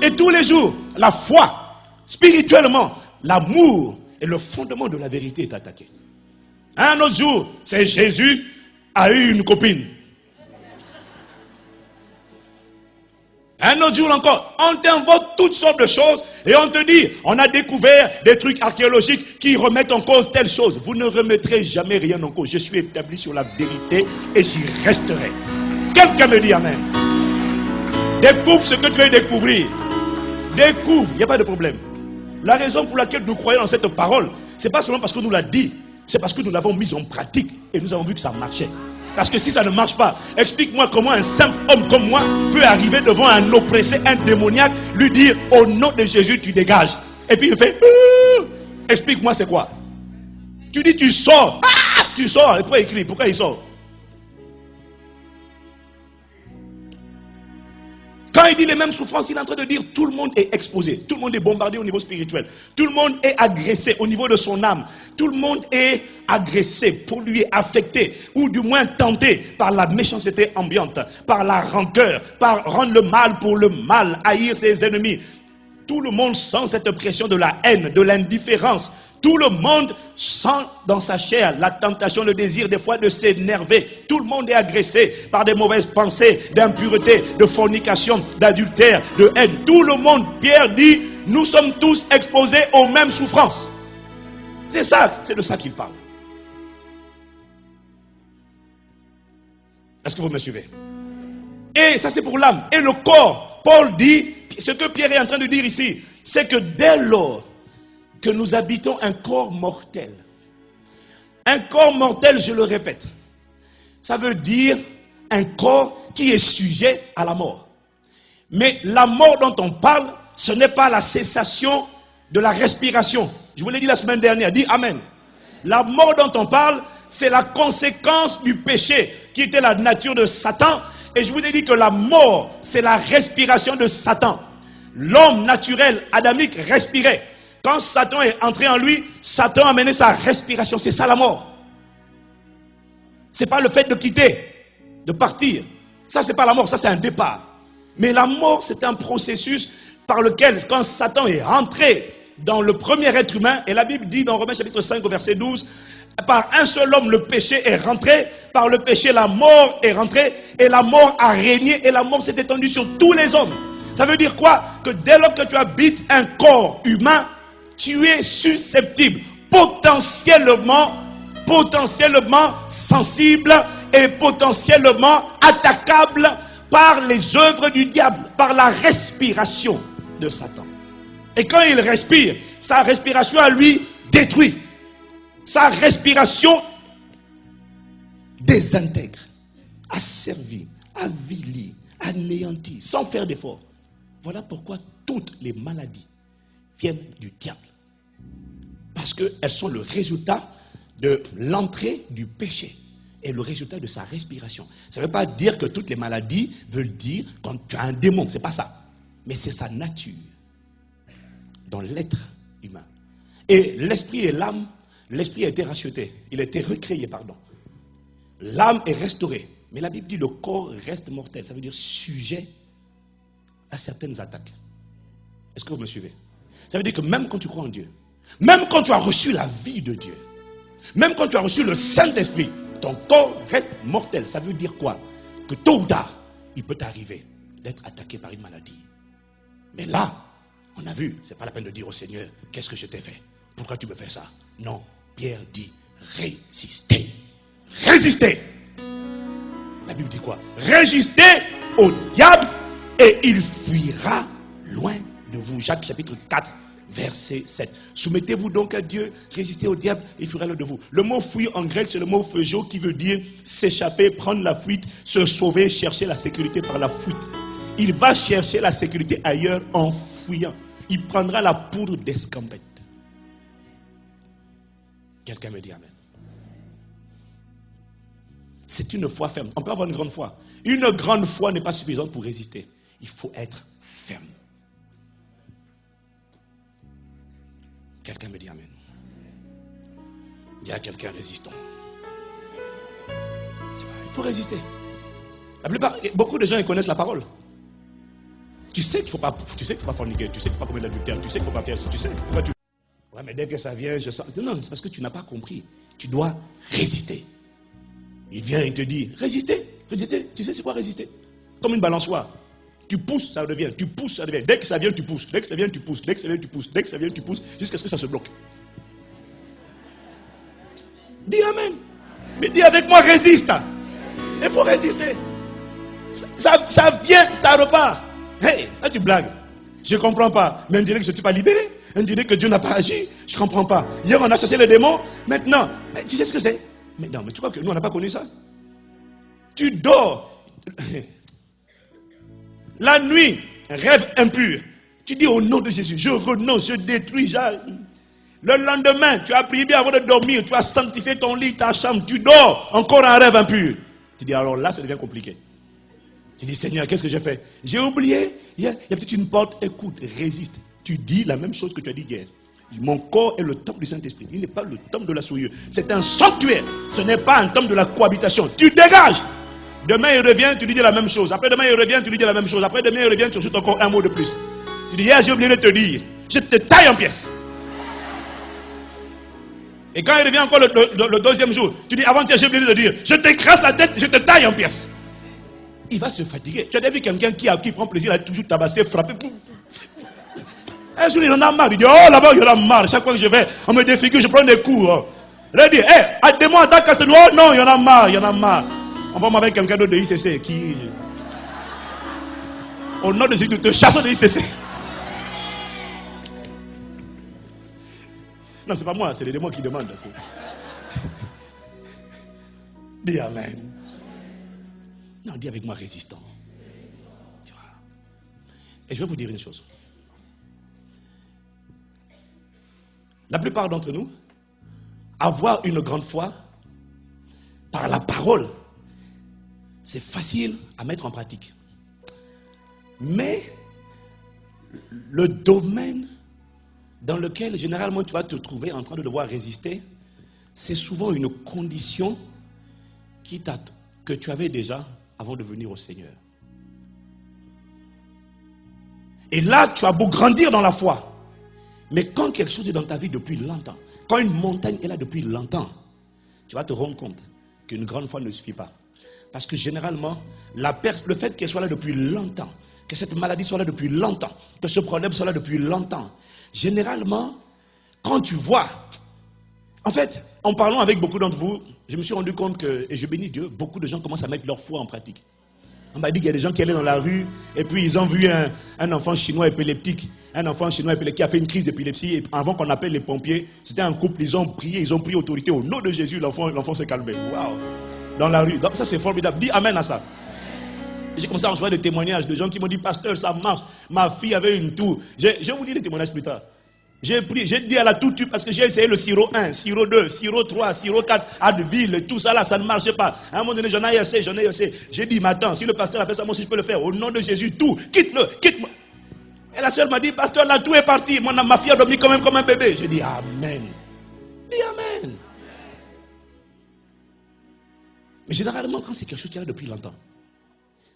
Et tous les jours, la foi, spirituellement, l'amour et le fondement de la vérité est attaqué. Un autre jour, c'est Jésus a eu une copine. Un autre jour encore, on t'invoque toutes sortes de choses et on te dit, on a découvert des trucs archéologiques qui remettent en cause telle chose. Vous ne remettrez jamais rien en cause. Je suis établi sur la vérité et j'y resterai. Quelqu'un me dit amen. Découvre ce que tu veux découvrir. Découvre, il n'y a pas de problème. La raison pour laquelle nous croyons dans cette parole, c'est pas seulement parce que nous l'a dit, c'est parce que nous l'avons mise en pratique et nous avons vu que ça marchait. Parce que si ça ne marche pas, explique-moi comment un simple homme comme moi peut arriver devant un oppressé, un démoniaque, lui dire au nom de Jésus tu dégages. Et puis il fait explique-moi c'est quoi. Tu dis tu sors, tu sors, et pourquoi il crie, pourquoi il sort? Quand il dit les mêmes souffrances, il est en train de dire tout le monde est exposé, tout le monde est bombardé au niveau spirituel, tout le monde est agressé au niveau de son âme, tout le monde est agressé, pollué, affecté, ou du moins tenté par la méchanceté ambiante, par la rancœur, par rendre le mal pour le mal, haïr ses ennemis. Tout le monde sent cette pression de la haine, de l'indifférence. Tout le monde sent dans sa chair la tentation, le désir des fois de s'énerver. Tout le monde est agressé par des mauvaises pensées, d'impureté, de fornication, d'adultère, de haine. Tout le monde, Pierre dit, nous sommes tous exposés aux mêmes souffrances. C'est ça, c'est de ça qu'il parle. Est-ce que vous me suivez? Et ça c'est pour l'âme. Et le corps, Paul dit, ce que Pierre est en train de dire ici, c'est que dès lors que nous habitons un corps mortel. Un corps mortel, je le répète, ça veut dire un corps qui est sujet à la mort. Mais la mort dont on parle, ce n'est pas la cessation de la respiration. Je vous l'ai dit la semaine dernière, dis Amen. La mort dont on parle, c'est la conséquence du péché. qui était la nature de Satan. Et je vous ai dit que la mort, c'est la respiration de Satan. L'homme naturel, adamique, respirait. Quand Satan est entré en lui, Satan a mené sa respiration. C'est ça la mort. C'est pas le fait de quitter, de partir. Ça, c'est pas la mort, ça c'est un départ. Mais la mort, c'est un processus par lequel, quand Satan est entré dans le premier être humain, et la Bible dit dans Romains chapitre 5 au verset 12, par un seul homme le péché est rentré, par le péché la mort est rentrée, et la mort a régné, et la mort s'est étendue sur tous les hommes. Ça veut dire quoi? Que dès lors que tu habites un corps humain, tu es susceptible, potentiellement sensible et potentiellement attaquable par les œuvres du diable, par la respiration de Satan. Et quand il respire, sa respiration à lui détruit. Sa respiration désintègre, asservit, avilit, anéantit, sans faire d'effort. Voilà pourquoi toutes les maladies viennent du diable. Parce qu'elles sont le résultat de l'entrée du péché et le résultat de sa respiration. Ça ne veut pas dire que toutes les maladies veulent dire quand tu as un démon, c'est pas ça. Mais c'est sa nature dans l'être humain. Et l'esprit et l'âme, l'esprit a été racheté, il a été recréé, pardon. L'âme est restaurée, mais la Bible dit le corps reste mortel, ça veut dire sujet à certaines attaques. Est-ce que vous me suivez? Ça veut dire que même quand tu crois en Dieu, même quand tu as reçu la vie de Dieu, même quand tu as reçu le Saint-Esprit, ton corps reste mortel. Ça veut dire quoi? Que tôt ou tard, il peut t'arriver d'être attaqué par une maladie. Mais là, on a vu, c'est pas la peine de dire au Seigneur, qu'est-ce que je t'ai fait? Pourquoi tu me fais ça? Non, Pierre dit, résistez. Résistez. La Bible dit quoi? Résistez au diable et il fuira loin de vous. Jacques chapitre 4. Verset 7. Soumettez-vous donc à Dieu, résistez au diable, il fuira loin de vous. Le mot fuir en grec, c'est le mot pheujo qui veut dire s'échapper, prendre la fuite, se sauver, chercher la sécurité par la fuite. Il va chercher la sécurité ailleurs en fuyant. Il prendra la poudre d'escampette. Quelqu'un me dit amen. C'est une foi ferme. On peut avoir une grande foi. Une grande foi n'est pas suffisante pour résister. Il faut être ferme. Quelqu'un me dit amen. Dis à quelqu'un résistant. Il faut résister. Beaucoup de gens ils connaissent la parole. Tu sais qu'il ne faut pas forniquer, tu sais qu'il ne faut pas commettre l'adultère, tu sais qu'il ne faut pas faire ça, tu sais. Pourquoi tu... Ouais, mais dès que ça vient, je sens... Non, c'est parce que tu n'as pas compris. Tu dois résister. Il vient et te dit, résister. Tu sais c'est quoi résister? Comme une balançoire. Tu pousses, ça devient. Tu pousses, ça devient. Dès que ça vient, tu pousses. Dès que ça vient, tu pousses. Dès que ça vient, tu pousses. Dès que ça vient, tu pousses. Jusqu'à ce que ça se bloque. Dis amen. Mais dis avec moi, résiste. Il faut résister. Ça vient, ça repart. Hey, là tu blagues. Je ne comprends pas. Mais on dirait que je ne suis pas libéré. On dirait que Dieu n'a pas agi. Je ne comprends pas. Hier, on a chassé le démon. Maintenant, tu sais ce que c'est? Mais non, mais tu crois que nous, on n'a pas connu ça? Tu dors. La nuit, rêve impur. Tu dis au nom de Jésus, je renonce, je détruis. Le lendemain, tu as prié bien avant de dormir, tu as sanctifié ton lit, ta chambre, tu dors, encore un rêve impur. Tu dis alors là, ça devient compliqué. Tu dis Seigneur, qu'est-ce que j'ai fait? J'ai oublié, il y a peut-être une porte, écoute, résiste. Tu dis la même chose que tu as dit hier. Mon corps est le temple du Saint-Esprit. Il n'est pas le temple de la souillure. C'est un sanctuaire. Ce n'est pas un temple de la cohabitation. Tu dégages. Demain il revient, tu lui dis la même chose. Après demain il revient, tu lui dis la même chose. Après demain il revient, tu ajoutes encore un mot de plus. Tu dis hier j'ai oublié de te dire, je te taille en pièces. Et quand il revient encore le deuxième jour, tu dis avant-hier j'ai oublié de te dire, je t'écrase la tête, je te taille en pièces. Il va se fatiguer. Tu as déjà vu quelqu'un qui prend plaisir à toujours tabasser, frapper. Un jour il en a marre, il dit oh là-bas il en a marre. Chaque fois que je vais, on me défigure, je prends des coups. Il a dit aide-moi à t'accaster. Oh non, il en a marre. On va avec quelqu'un d'autre de ICC qui, au nom de Jésus, te chasse de ICC. Non, c'est pas moi, c'est les démons qui demandent. Dis amen. Non, dis avec moi résistant. Tu vois. Et je vais vous dire une chose. La plupart d'entre nous, avoir une grande foi par la parole c'est facile à mettre en pratique. Mais le domaine dans lequel généralement tu vas te trouver en train de devoir résister, c'est souvent une condition que tu avais déjà avant de venir au Seigneur. Et là, tu as beau grandir dans la foi, mais quand quelque chose est dans ta vie depuis longtemps, quand une montagne est là depuis longtemps, tu vas te rendre compte qu'une grande foi ne suffit pas. Parce que généralement, le fait qu'elle soit là depuis longtemps, que cette maladie soit là depuis longtemps, que ce problème soit là depuis longtemps, généralement, quand tu vois, en fait, en parlant avec beaucoup d'entre vous, je me suis rendu compte que, et je bénis Dieu, beaucoup de gens commencent à mettre leur foi en pratique. On m'a dit qu'il y a des gens qui allaient dans la rue et puis ils ont vu un enfant chinois épileptique. Un enfant chinois épileptique qui a fait une crise d'épilepsie. Et avant qu'on appelle les pompiers, c'était un couple, ils ont prié autorité. Au nom de Jésus, l'enfant s'est calmé. Waouh! Dans la rue. Donc ça c'est formidable. Dis amen à ça. J'ai commencé à recevoir des témoignages de gens qui m'ont dit, pasteur, ça marche. Ma fille avait une toux. Je vais vous dire les témoignages plus tard. J'ai dit à la toute parce que j'ai essayé le sirop 1, sirop 2, sirop 3, sirop 4, Advil, tout ça là, ça ne marchait pas. À un moment donné, j'en ai essayé. J'ai dit, mais attends, si le pasteur a fait ça, moi aussi je peux le faire. Au nom de Jésus, tout, quitte-moi. Et la sœur m'a dit, pasteur, là, tout est parti. Ma fille a dormi quand même comme un bébé. J'ai dit, amen. Dis amen. Mais généralement, quand c'est quelque chose qui est là depuis longtemps,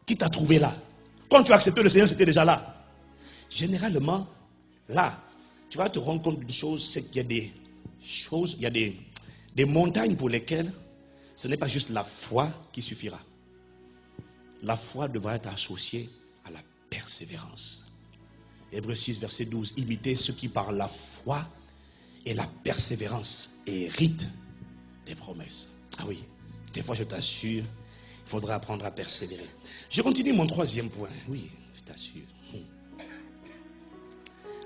qui t'a trouvé là, quand tu as accepté le Seigneur, c'était déjà là. Généralement, là, tu vas te rendre compte d'une chose, c'est qu'il y a des choses, il y a des montagnes pour lesquelles ce n'est pas juste la foi qui suffira. La foi devra être associée à la persévérance. Hébreux 6, verset 12. Imitez ceux qui par la foi et la persévérance héritent des promesses. Ah oui, des fois je t'assure, il faudra apprendre à persévérer. Je continue mon troisième point. Oui, je t'assure.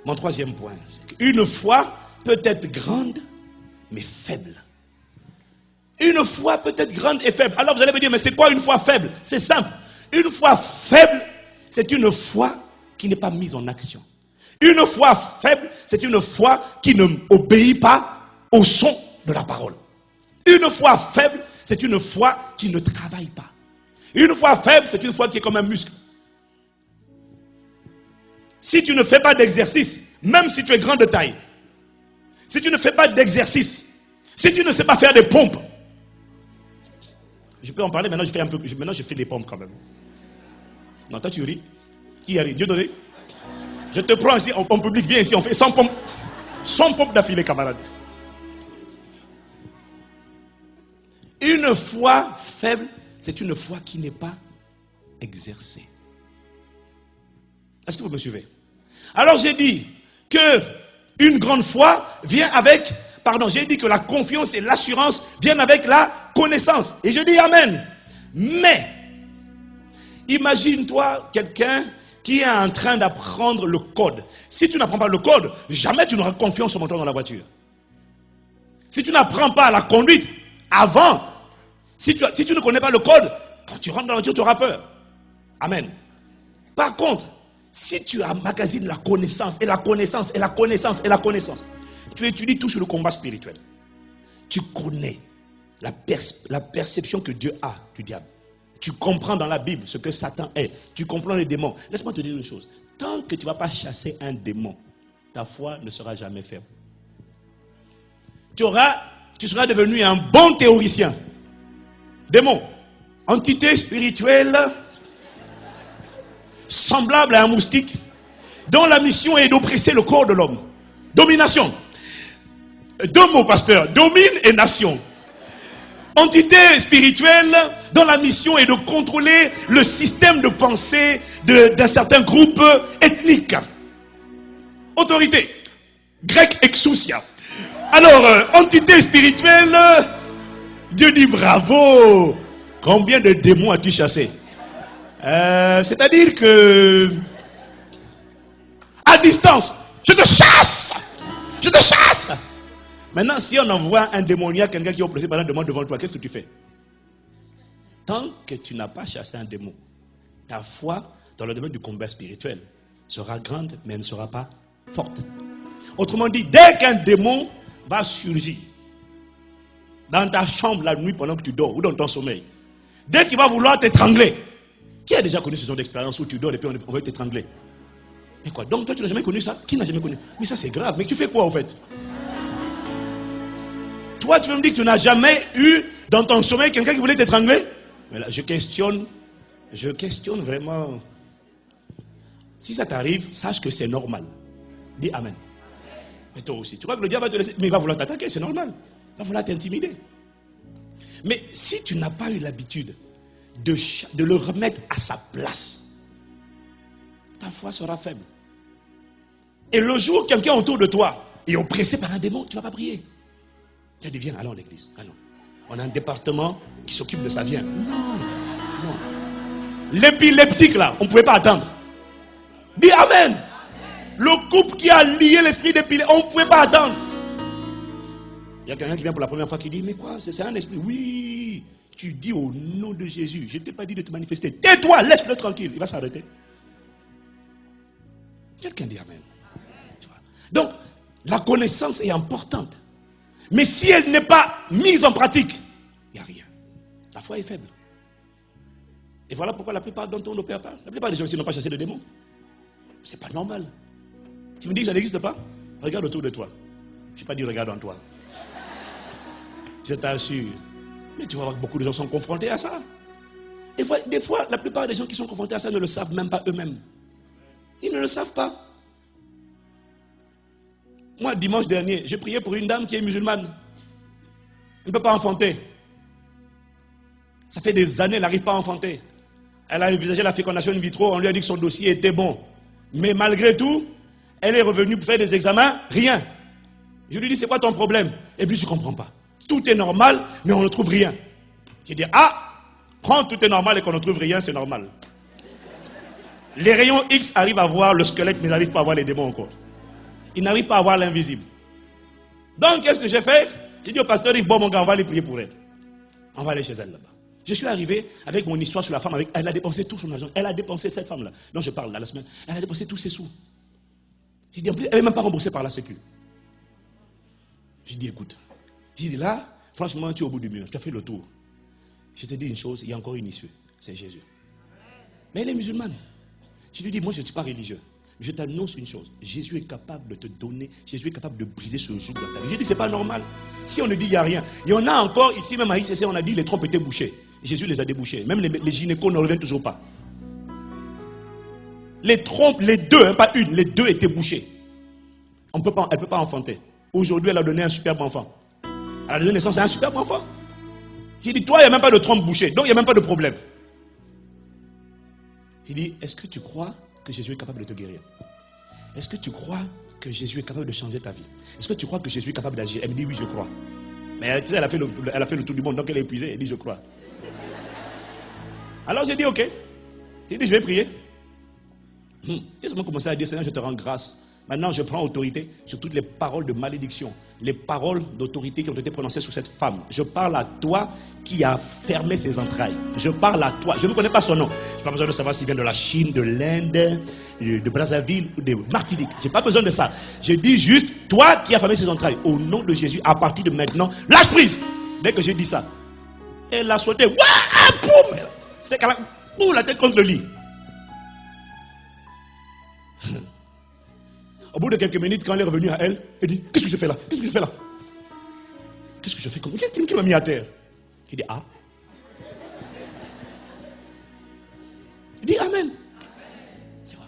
Mon troisième point, c'est qu'une foi peut être grande, mais faible. Une foi peut être grande et faible. Alors vous allez me dire, mais c'est quoi une foi faible? C'est simple. Une foi faible, c'est une foi qui n'est pas mise en action. Une foi faible, c'est une foi qui ne obéit pas au son de la parole. Une foi faible, c'est une foi qui ne travaille pas. Une foi faible, c'est une foi qui est comme un muscle. Si tu ne fais pas d'exercice, même si tu es grand de taille, si tu ne fais pas d'exercice, si tu ne sais pas faire des pompes, je peux en parler, maintenant je fais des pompes quand même. Non, toi tu ris. Qui rit? Dieu donné. Je te prends ici, en public, viens ici, on fait 100 pompes d'affilée, camarade. Une foi faible, c'est une foi qui n'est pas exercée. Est-ce que vous me suivez? Alors j'ai dit que une grande foi vient avec, j'ai dit que la confiance et l'assurance viennent avec la connaissance. Et je dis amen. Mais, imagine-toi quelqu'un qui est en train d'apprendre le code. Si tu n'apprends pas le code, jamais tu n'auras confiance en montant dans la voiture. Si tu n'apprends pas la conduite avant, si tu ne connais pas le code, quand tu rentres dans la voiture, tu auras peur. Amen. Par contre, si tu emmagasines la connaissance, et la connaissance, et la connaissance, et la connaissance, tu étudies tout sur le combat spirituel. Tu connais la perception que Dieu a du diable. Tu comprends dans la Bible ce que Satan est. Tu comprends les démons. Laisse-moi te dire une chose. Tant que tu ne vas pas chasser un démon, ta foi ne sera jamais ferme. Tu seras devenu un bon théoricien. Démon, entité spirituelle semblable à un moustique, dont la mission est d'oppresser le corps de l'homme. Domination. 2 mots, pasteur. Domine et nation. Entité spirituelle dont la mission est de contrôler le système de pensée d'un certain groupe ethnique. Autorité. Grec exousia. Alors, entité spirituelle, Dieu dit bravo. Combien de démons as-tu chassé? C'est-à-dire que à distance, je te chasse. Maintenant, si on envoie un démoniaque, quelqu'un qui est oppressé par un démon devant toi, qu'est-ce que tu fais? Tant que tu n'as pas chassé un démon, ta foi dans le domaine du combat spirituel sera grande, mais elle ne sera pas forte. Autrement dit, dès qu'un démon va surgir dans ta chambre la nuit pendant que tu dors ou dans ton sommeil, Dès qu'il va vouloir t'étrangler. Qui a déjà connu ce genre d'expérience où tu dors et puis on va t'étrangler? Mais quoi? Donc toi tu n'as jamais connu ça? Qui n'a jamais connu? Mais ça c'est grave. Mais tu fais quoi au fait? Toi tu veux me dire que tu n'as jamais eu dans ton sommeil quelqu'un qui voulait t'étrangler? Mais là je questionne vraiment. Si ça t'arrive, sache que c'est normal. Dis Amen. Mais toi aussi. Tu crois que le diable va te laisser? Mais il va vouloir t'attaquer, c'est normal. Il va vouloir t'intimider. Mais si tu n'as pas eu l'habitude de le remettre à sa place, ta foi sera faible. Et le jour où quelqu'un autour de toi est oppressé par un démon, tu ne vas pas prier. Tu dis, viens, allons à l'église. Allons. On a un département qui s'occupe de ça, viens. Non, non. L'épileptique là, on ne pouvait pas attendre. Dis Amen. Le couple qui a lié l'esprit d'épilepsie, on ne pouvait pas attendre. Il y a quelqu'un qui vient pour la première fois qui dit, mais quoi, c'est un esprit? Oui, tu dis au nom de Jésus, je ne t'ai pas dit de te manifester. Tais-toi, laisse-le tranquille, il va s'arrêter. Quelqu'un dit Amen. Donc, la connaissance est importante. Mais si elle n'est pas mise en pratique, il n'y a rien. La foi est faible. Et voilà pourquoi la plupart d'entre nous n'opèrent pas. La plupart des gens ici n'ont pas chassé de démons. C'est pas normal. Tu me dis que ça n'existe pas? Regarde autour de toi. Je n'ai pas dit regarde en toi. Je t'assure. Mais tu vas voir que beaucoup de gens sont confrontés à ça. Des fois, la plupart des gens qui sont confrontés à ça ne le savent même pas eux-mêmes. Ils ne le savent pas. Moi, dimanche dernier, j'ai prié pour une dame qui est musulmane. Elle ne peut pas enfanter. Ça fait des années, elle n'arrive pas à enfanter. Elle a envisagé la fécondation in vitro, on lui a dit que son dossier était bon. Mais malgré tout, elle est revenue pour faire des examens, rien. Je lui dis, c'est quoi ton problème? Et puis, je ne comprends pas. Tout est normal, mais on ne trouve rien. J'ai dit, quand tout est normal et qu'on ne trouve rien, c'est normal. Les rayons X arrivent à voir le squelette, mais ils n'arrivent pas à voir les démons encore. Ils n'arrivent pas à voir l'invisible. Donc, qu'est-ce que j'ai fait? J'ai dit au pasteur Yves, bon mon gars, on va aller prier pour elle. On va aller chez elle là-bas. Je suis arrivé avec mon histoire sur la femme. Elle a dépensé tout son argent. Elle a dépensé, cette femme-là, dont je parle là la semaine, elle a dépensé tous ses sous. J'ai dit, en plus, elle n'est même pas remboursée par la Sécu. J'ai dit, écoute. J'ai dit, là, franchement, tu es au bout du mur. Tu as fait le tour. Je te dis une chose, il y a encore une issue. C'est Jésus. Mais elle est musulmane. Je lui dis, moi, je ne suis pas religieux. Je t'annonce une chose, Jésus est capable de te donner, Jésus est capable de briser ce joug dans ta vie. J'ai dit, c'est pas normal. Si on ne dit, il n'y a rien. Il y en a encore, ici même à ICC, on a dit, les trompes étaient bouchées. Jésus les a débouchées. Même les gynécos ne reviennent toujours pas. Les trompes, les deux, pas une, les deux étaient bouchées. Elle ne peut pas enfanter. Aujourd'hui, elle a donné un superbe enfant. Elle a donné naissance à un superbe enfant. J'ai dit, toi, il n'y a même pas de trompe bouchée, donc il n'y a même pas de problème. J'ai dit, est-ce que tu crois que Jésus est capable de te guérir? Est-ce que tu crois que Jésus est capable de changer ta vie? Est-ce que tu crois que Jésus est capable d'agir? Elle me dit oui, je crois. Mais tu sais, elle a fait le tour du monde, donc elle est épuisée. Elle dit je crois. Alors j'ai dit ok. J'ai dit je vais prier. Ils ont commencé à dire Seigneur, je te rends grâce. Maintenant, je prends autorité sur toutes les paroles de malédiction, les paroles d'autorité qui ont été prononcées sur cette femme. Je parle à toi qui a fermé ses entrailles. Je parle à toi. Je ne connais pas son nom. Je n'ai pas besoin de savoir s'il vient de la Chine, de l'Inde, de Brazzaville ou de Martinique. Je n'ai pas besoin de ça. Je dis juste, toi qui as fermé ses entrailles, au nom de Jésus, à partir de maintenant, lâche prise. Dès que j'ai dit ça, elle a sauté. Boum! C'est qu'elle a la tête contre le lit. Au bout de quelques minutes, quand elle est revenue à elle, elle dit, qu'est-ce que je fais là? Qu'est-ce que je fais là? Qu'est-ce que je fais? Qu'est-ce qui m'a mis à terre? Il dit, Il dit, Amen. Tu vois?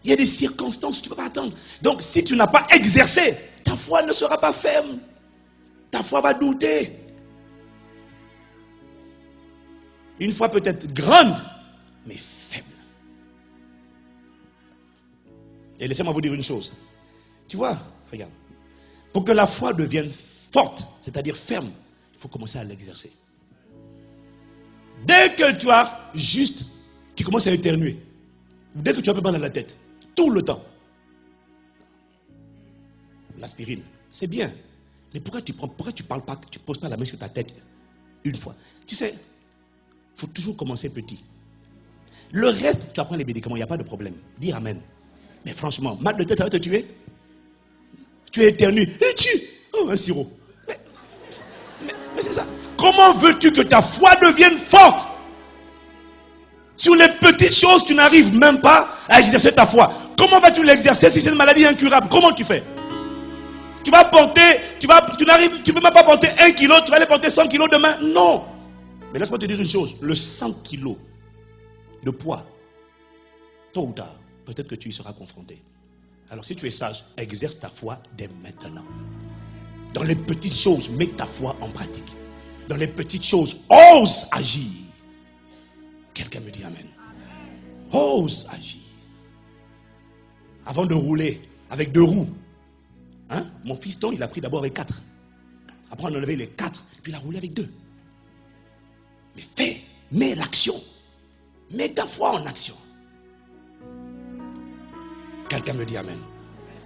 Il y a des circonstances, tu ne peux pas attendre. Donc, si tu n'as pas exercé, ta foi ne sera pas ferme. Ta foi va douter. Une foi peut-être grande, mais faible. Et laissez-moi vous dire une chose. Tu vois, regarde. Pour que la foi devienne forte, c'est-à-dire ferme, il faut commencer à l'exercer. Dès que tu as tu commences à éternuer. Dès que tu as un peu mal à la tête, tout le temps. L'aspirine, c'est bien. Mais pourquoi tu parles pas, tu ne poses pas la main sur ta tête une fois? Tu sais, il faut toujours commencer petit. Le reste, tu apprends les médicaments, il n'y a pas de problème. Dis Amen. Mais franchement, mal de tête, ça va te tuer. Tu es éternué. Et tu. Oh, un sirop. Mais c'est ça. Comment veux-tu que ta foi devienne forte? Sur les petites choses, tu n'arrives même pas à exercer ta foi. Comment vas-tu l'exercer si c'est une maladie incurable? Comment tu fais? Tu vas porter, tu peux même pas porter 1 kilo, tu vas aller porter 100 kilos demain? Non. Mais laisse-moi te dire une chose, le 100 kilos de poids, tôt ou tard, peut-être que tu y seras confronté. Alors si tu es sage, exerce ta foi dès maintenant. Dans les petites choses, mets ta foi en pratique. Dans les petites choses, ose agir. Quelqu'un me dit amen. Ose agir. Avant de rouler avec 2 roues, hein, mon fiston, il a pris d'abord avec 4. Après, on a enlevé les 4, puis il a roulé avec 2. Mais mets l'action. Mets ta foi en action. Quelqu'un me dit amen.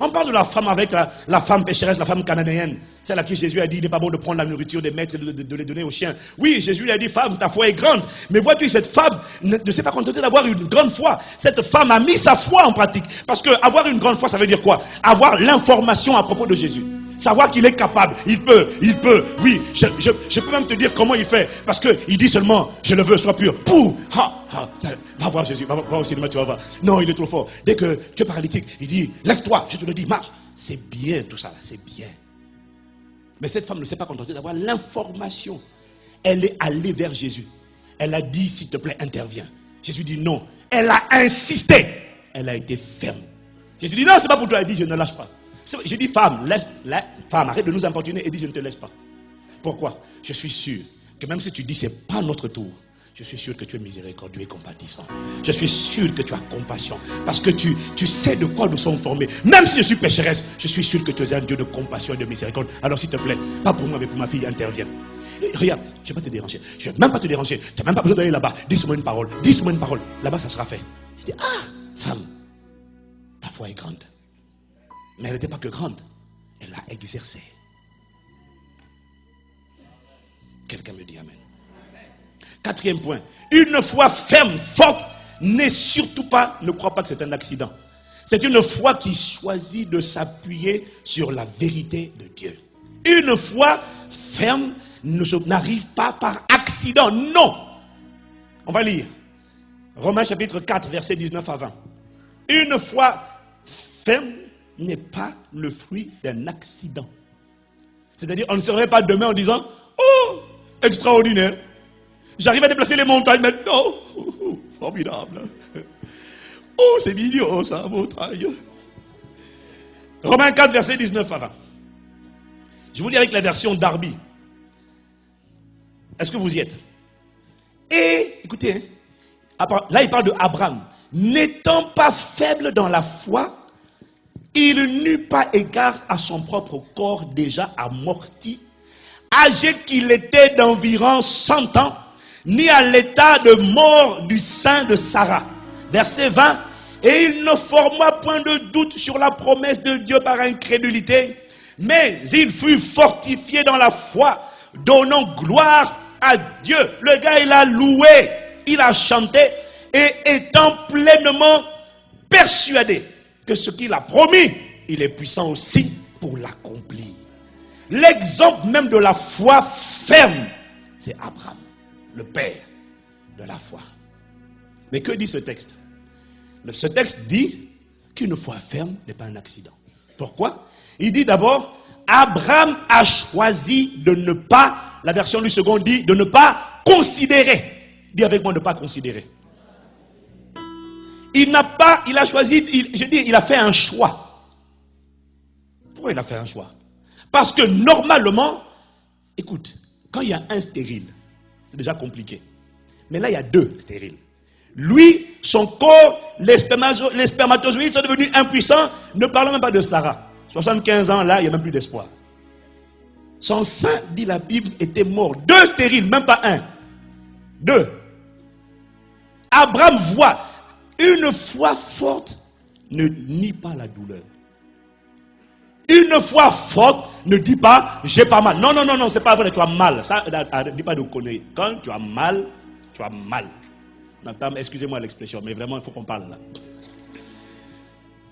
On parle de la femme avec la femme pécheresse, la femme cananéenne. Celle à qui Jésus a dit, il n'est pas bon de prendre la nourriture des maîtres et de les donner aux chiens. Oui, Jésus lui a dit, femme, ta foi est grande. Mais vois-tu, cette femme ne s'est pas contentée d'avoir une grande foi. Cette femme a mis sa foi en pratique. Parce que avoir une grande foi, ça veut dire quoi? Avoir l'information à propos de Jésus. Savoir qu'il est capable, il peut, oui, je peux même te dire comment il fait. Parce qu'il dit seulement, je le veux, sois pur. Pouh, va voir Jésus, va au cinéma, tu vas voir. Non, il est trop fort. Dès que tu es paralytique, il dit, lève-toi, je te le dis, marche. C'est bien tout ça là, c'est bien. Mais cette femme ne s'est pas contentée d'avoir l'information. Elle est allée vers Jésus. Elle a dit, s'il te plaît, interviens. Jésus dit non. Elle a insisté. Elle a été ferme. Jésus dit non, c'est pas pour toi. Elle dit, je ne lâche pas. J'ai dit, femme, arrête de nous importuner. Et dit, je ne te laisse pas. Pourquoi? Je suis sûr que même si tu dis, c'est pas notre tour, je suis sûr que tu es miséricordieux et compatissant. Je suis sûr que tu as compassion. Parce que tu sais de quoi nous sommes formés. Même si je suis pécheresse, je suis sûr que tu es un Dieu de compassion et de miséricorde. Alors s'il te plaît, pas pour moi mais pour ma fille, interviens. Et regarde, je ne vais pas te déranger. Je ne vais même pas te déranger. Tu n'as même pas besoin d'aller là-bas. Dis-moi une parole. Dis-moi une parole. Là-bas, ça sera fait. Je dis, femme, ta foi est grande. Mais elle n'était pas que grande. Elle l'a exercée. Quelqu'un me dit amen. 4e point. Une foi ferme, forte, n'est surtout pas, ne crois pas que c'est un accident. C'est une foi qui choisit de s'appuyer sur la vérité de Dieu. Une foi ferme n'arrive pas par accident. Non. On va lire. Romains chapitre 4, versets 19 à 20. Une foi ferme n'est pas le fruit d'un accident. C'est-à-dire, on ne se réveille pas demain en disant, oh, extraordinaire. J'arrive à déplacer les montagnes maintenant. Oh, formidable. Oh, c'est mignon ça, montagne. Romains 4, verset 19 à 20. Je vous lis avec la version Darby. Est-ce que vous y êtes? Et, écoutez, là il parle de Abraham. N'étant pas faible dans la foi, il n'eut pas égard à son propre corps déjà amorti, âgé qu'il était d'environ 100 ans, ni à l'état de mort du sein de Sarah. Verset 20. Et il ne forma point de doute sur la promesse de Dieu par incrédulité, mais il fut fortifié dans la foi, donnant gloire à Dieu. Le gars, il a loué, il a chanté, et étant pleinement persuadé que ce qu'il a promis, il est puissant aussi pour l'accomplir. L'exemple même de la foi ferme, c'est Abraham, le père de la foi. Mais que dit ce texte? Ce texte dit qu'une foi ferme n'est pas un accident. Pourquoi? Il dit d'abord, Abraham a choisi de ne pas, la version du second dit, de ne pas considérer. Dis avec moi, ne pas considérer. Il a choisi, il a fait un choix. Pourquoi il a fait un choix? Parce que normalement, écoute, quand il y a un stérile, c'est déjà compliqué. Mais là, il y a 2 stériles. Lui, son corps, les spermatozoïdes sont devenus impuissants. Ne parlons même pas de Sarah. 75 ans, là, il n'y a même plus d'espoir. Son sein, dit la Bible, était mort. 2 stériles, même pas 1. 2. Abraham voit. Une foi forte ne nie pas la douleur. Une foi forte ne dit pas, j'ai pas mal. Non, non, non, non, c'est pas vrai, tu as mal. Ça, ne dis pas de conneries. Quand tu as mal, tu as mal. Excusez-moi l'expression, mais vraiment, il faut qu'on parle là.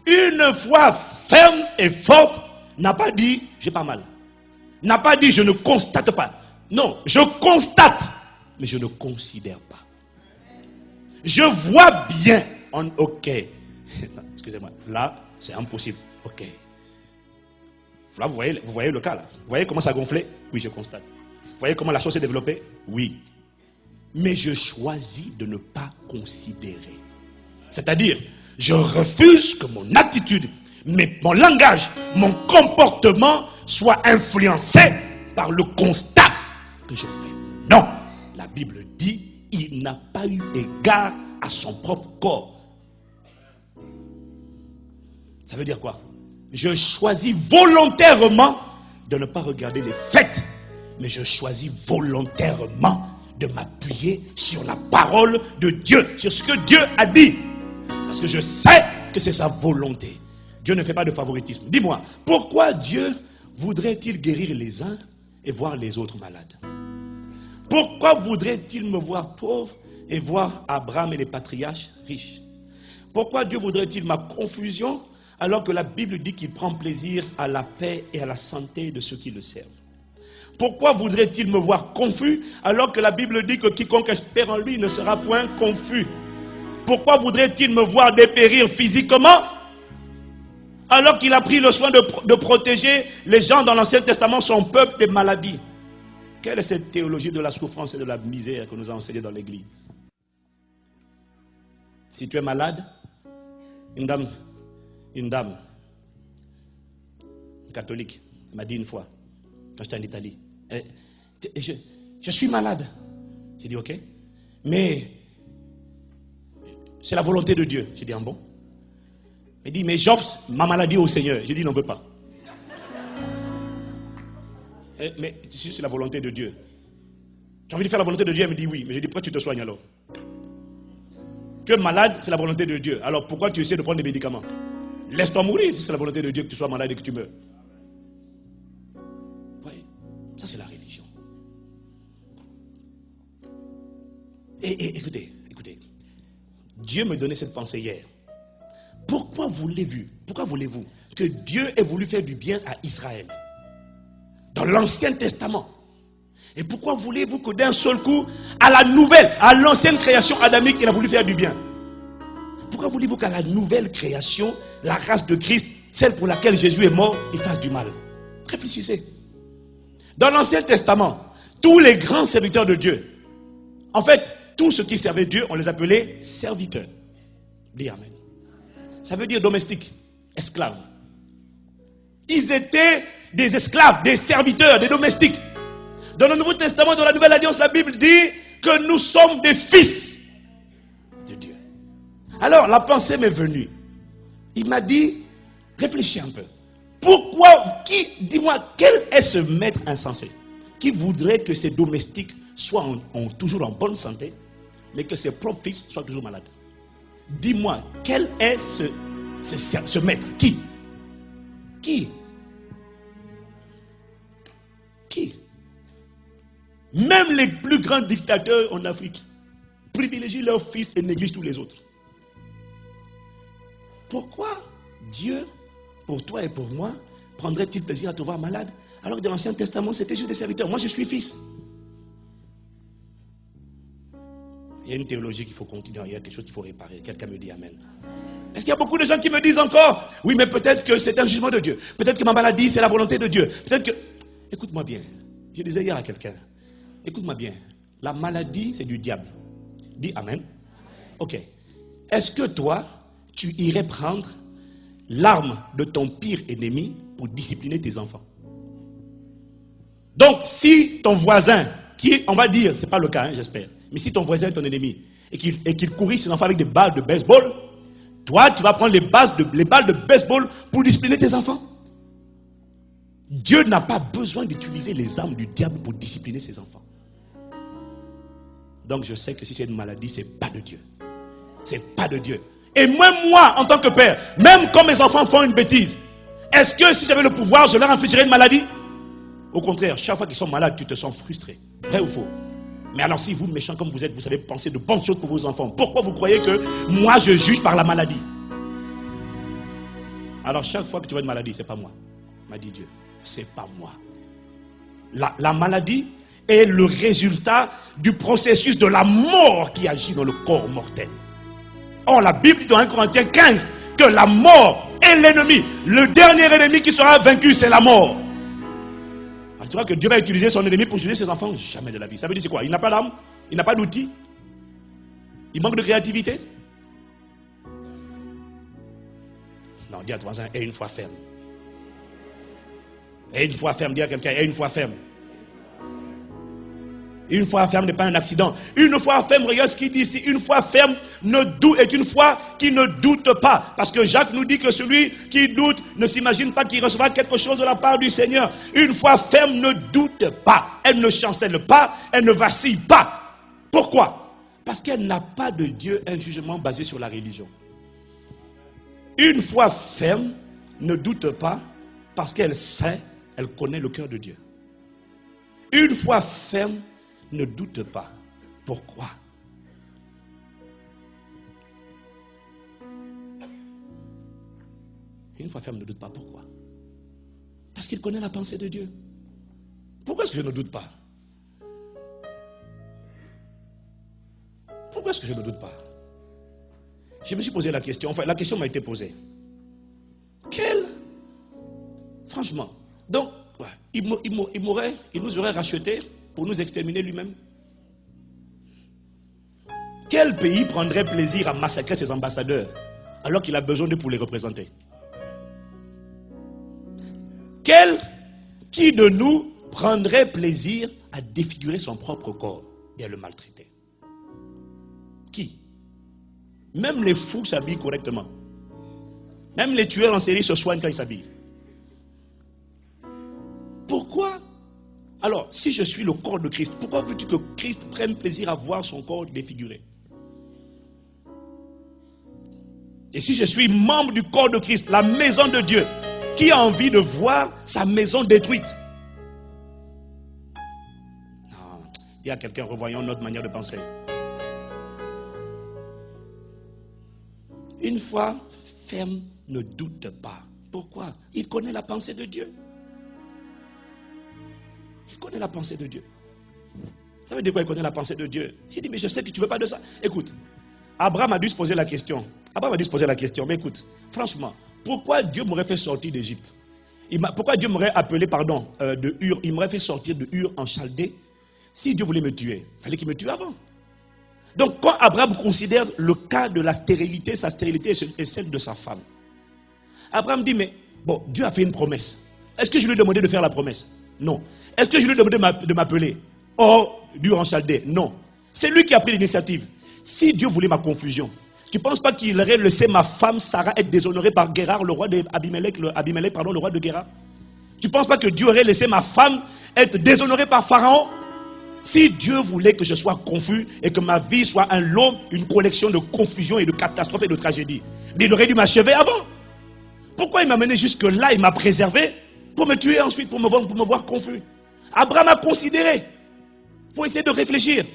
Une foi ferme et forte n'a pas dit, j'ai pas mal. N'a pas dit, je ne constate pas. Non, je constate, mais je ne considère pas. Je vois bien, ok. Excusez-moi, là, c'est impossible. Ok. Là, vous voyez le cas là. Vous voyez comment ça a gonflé? Oui, je constate. Vous voyez comment la chose s'est développée? Oui. Mais je choisis de ne pas considérer. C'est-à-dire, je refuse que mon attitude, mon langage, mon comportement soit influencé par le constat que je fais. Non, la Bible dit, il n'a pas eu égard à son propre corps. Ça veut dire quoi? Je choisis volontairement de ne pas regarder les faits, mais je choisis volontairement de m'appuyer sur la parole de Dieu, sur ce que Dieu a dit. Parce que je sais que c'est sa volonté. Dieu ne fait pas de favoritisme. Dis-moi, pourquoi Dieu voudrait-il guérir les uns et voir les autres malades? Pourquoi voudrait-il me voir pauvre et voir Abraham et les patriarches riches? Pourquoi Dieu voudrait-il ma confusion alors que la Bible dit qu'il prend plaisir à la paix et à la santé de ceux qui le servent? Pourquoi voudrait-il me voir confus alors que la Bible dit que quiconque espère en lui ne sera point confus? Pourquoi voudrait-il me voir dépérir physiquement alors qu'il a pris le soin de protéger les gens dans l'Ancien Testament, son peuple, des maladies? Quelle est cette théologie de la souffrance et de la misère que nous a enseignée dans l'église? Si tu es malade, une dame catholique m'a dit une fois, quand j'étais en Italie, je suis malade. J'ai dit ok, mais c'est la volonté de Dieu. J'ai dit ah bon? Elle dit mais j'offre ma maladie au Seigneur. J'ai dit non, veut pas. Mais si c'est la volonté de Dieu, tu as envie de faire la volonté de Dieu? Elle me dit oui. Mais je dis pourquoi tu te soignes alors? Tu es malade, c'est la volonté de Dieu. Alors pourquoi tu essaies de prendre des médicaments? Laisse-toi mourir si c'est la volonté de Dieu que tu sois malade et que tu meurs. Vous voyez, ça c'est la religion. Et écoutez, Dieu me donnait cette pensée hier. Pourquoi voulez-vous que Dieu ait voulu faire du bien à Israël dans l'Ancien Testament? Et pourquoi voulez-vous que d'un seul coup, à l'ancienne création adamique, il a voulu faire du bien? Pourquoi voulez-vous qu'à la nouvelle création, la race de Christ, celle pour laquelle Jésus est mort, il fasse du mal? Réfléchissez. Dans l'Ancien Testament, tous les grands serviteurs de Dieu, en fait, tous ceux qui servaient Dieu, on les appelait serviteurs. Dis amen. Ça veut dire domestique, esclaves. Ils étaient des esclaves, des serviteurs, des domestiques. Dans le Nouveau Testament, dans la Nouvelle Alliance, la Bible dit que nous sommes des fils de Dieu. Alors, la pensée m'est venue. Il m'a dit, réfléchis un peu. Dis-moi, quel est ce maître insensé qui voudrait que ses domestiques soient toujours en bonne santé, mais que ses propres fils soient toujours malades? Dis-moi, quel est ce maître? Qui? Même les plus grands dictateurs en Afrique privilégient leurs fils et négligent tous les autres. Pourquoi Dieu, pour toi et pour moi, prendrait-il plaisir à te voir malade, alors que dans l'Ancien Testament, c'était juste des serviteurs? Moi, je suis fils. Il y a une théologie qu'il faut continuer, il y a quelque chose qu'il faut réparer. Quelqu'un me dit amen. Parce qu'il y a beaucoup de gens qui me disent encore, oui, mais peut-être que c'est un jugement de Dieu. Peut-être que ma maladie, c'est la volonté de Dieu. Peut-être que... Écoute-moi bien. Je disais hier à quelqu'un, écoute-moi bien. La maladie, c'est du diable. Dis amen. Ok. Est-ce que toi, tu irais prendre l'arme de ton pire ennemi pour discipliner tes enfants? Donc, si ton voisin, on va dire, c'est pas le cas, j'espère, mais si ton voisin est ton ennemi et qu'il courit ses enfants avec des balles de baseball, toi, tu vas prendre les balles de baseball pour discipliner tes enfants? Dieu n'a pas besoin d'utiliser les armes du diable pour discipliner ses enfants. Donc je sais que si c'est une maladie, c'est pas de Dieu. C'est pas de Dieu. Et même moi, en tant que père, même quand mes enfants font une bêtise, est-ce que si j'avais le pouvoir, je leur infligerais une maladie? Au contraire, chaque fois qu'ils sont malades, tu te sens frustré. Vrai ou faux? Mais alors si vous, méchants comme vous êtes, vous savez penser de bonnes choses pour vos enfants, pourquoi vous croyez que moi je juge par la maladie? Alors chaque fois que tu vois une maladie, c'est pas moi, m'a dit Dieu. C'est pas moi. La maladie est le résultat du processus de la mort qui agit dans le corps mortel. Or, la Bible dit dans 1 Corinthiens 15 que la mort est l'ennemi. Le dernier ennemi qui sera vaincu, c'est la mort. Alors, tu vois que Dieu va utiliser son ennemi pour juger ses enfants? Jamais de la vie. Ça veut dire c'est quoi? Il n'a pas d'âme, il n'a pas d'outils, il manque de créativité. Non, dis à ton voisin, aie une foi ferme. Aie une foi ferme, dis à quelqu'un, aie une foi ferme. Une foi ferme n'est pas un accident. Une foi ferme, regarde ce qu'il dit ici. Une foi ferme est une foi qui ne doute pas. Parce que Jacques nous dit que celui qui doute ne s'imagine pas qu'il recevra quelque chose de la part du Seigneur. Une foi ferme ne doute pas. Elle ne chancelle pas. Elle ne vacille pas. Pourquoi? Parce qu'elle n'a pas de Dieu un jugement basé sur la religion. Une foi ferme ne doute pas parce qu'elle sait, elle connaît le cœur de Dieu. Une foi ferme ne doute pas. Pourquoi? Une foi ferme ne doute pas. Pourquoi? Parce qu'il connaît la pensée de Dieu. Pourquoi est-ce que je ne doute pas? Pourquoi est-ce que je ne doute pas? Je me suis posé la question, enfin la question m'a été posée. Franchement, donc, il nous aurait rachetés pour nous exterminer lui-même. Quel pays prendrait plaisir à massacrer ses ambassadeurs alors qu'il a besoin d'eux pour les représenter? Qui de nous prendrait plaisir à défigurer son propre corps et à le maltraiter? Qui? Même les fous s'habillent correctement. Même les tueurs en série se soignent quand ils s'habillent. Pourquoi? Alors, si je suis le corps de Christ, pourquoi veux-tu que Christ prenne plaisir à voir son corps défiguré? Et si je suis membre du corps de Christ, la maison de Dieu, qui a envie de voir sa maison détruite? Non, dis à quelqu'un, revoyons notre manière de penser. Une foi ferme ne doute pas. Pourquoi? Il connaît la pensée de Dieu. Il connaît la pensée de Dieu. Ça veut dire quoi, il connaît la pensée de Dieu? Il dit, mais je sais que tu ne veux pas de ça. Écoute, Abraham a dû se poser la question. Mais écoute, franchement, pourquoi Dieu m'aurait fait sortir d'Égypte? Pourquoi Dieu m'aurait appelé, de Ur? Il m'aurait fait sortir de Ur en Chaldée. Si Dieu voulait me tuer, il fallait qu'il me tue avant. Donc, quand Abraham considère le cas de la stérilité, sa stérilité est celle de sa femme. Abraham dit, mais bon, Dieu a fait une promesse. Est-ce que je lui ai demandé de faire la promesse? Non. Est-ce que je lui ai demandé de m'appeler hors d'Ur en Chaldée? Non. C'est lui qui a pris l'initiative. Si Dieu voulait ma confusion, tu ne penses pas qu'il aurait laissé ma femme Sarah être déshonorée par Guérar, le roi d'Abimelech, le roi de Guérar? Tu ne penses pas que Dieu aurait laissé ma femme être déshonorée par Pharaon? Si Dieu voulait que je sois confus et que ma vie soit une collection de confusion et de catastrophes et de tragédies, mais il aurait dû m'achever avant. Pourquoi il m'a mené jusque là, il m'a préservé pour me tuer ensuite, pour me voir confus? Abraham a considéré. Il faut essayer de réfléchir.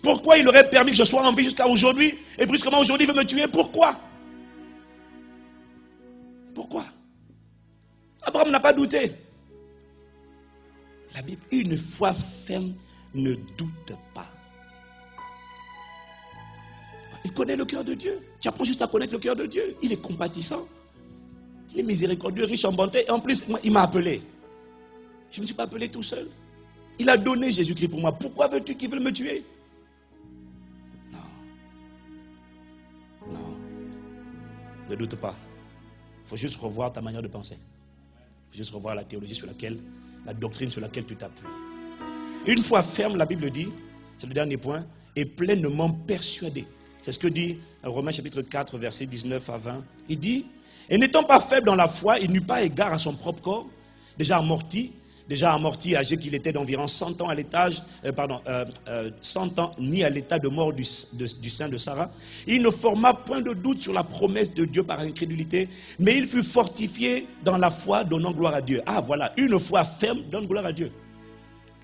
Pourquoi il aurait permis que je sois en vie jusqu'à aujourd'hui et brusquement aujourd'hui il veut me tuer? Pourquoi? Pourquoi? Abraham n'a pas douté. La Bible, une foi ferme ne doute pas. Il connaît le cœur de Dieu. Tu apprends juste à connaître le cœur de Dieu. Il est compatissant. Il est miséricordieux, riche en bonté. Et en plus, il m'a appelé. Je ne me suis pas appelé tout seul. Il a donné Jésus-Christ pour moi. Pourquoi veux-tu qu'il veuille me tuer? Non. Ne doute pas. Il faut juste revoir ta manière de penser. Il faut juste revoir la théologie la doctrine sur laquelle tu t'appuies. Une foi ferme, la Bible dit, c'est le dernier point, est pleinement persuadé. C'est ce que dit Romains chapitre 4, versets 19 à 20. Il dit, et n'étant pas faible dans la foi, il n'eut pas égard à son propre corps, déjà amorti, âgé qu'il était d'environ 100 ans à l'étage, 100 ans ni à l'état de mort du sein de Sarah. Il ne forma point de doute sur la promesse de Dieu par incrédulité, mais il fut fortifié dans la foi, donnant gloire à Dieu. Ah voilà, une foi ferme donne gloire à Dieu.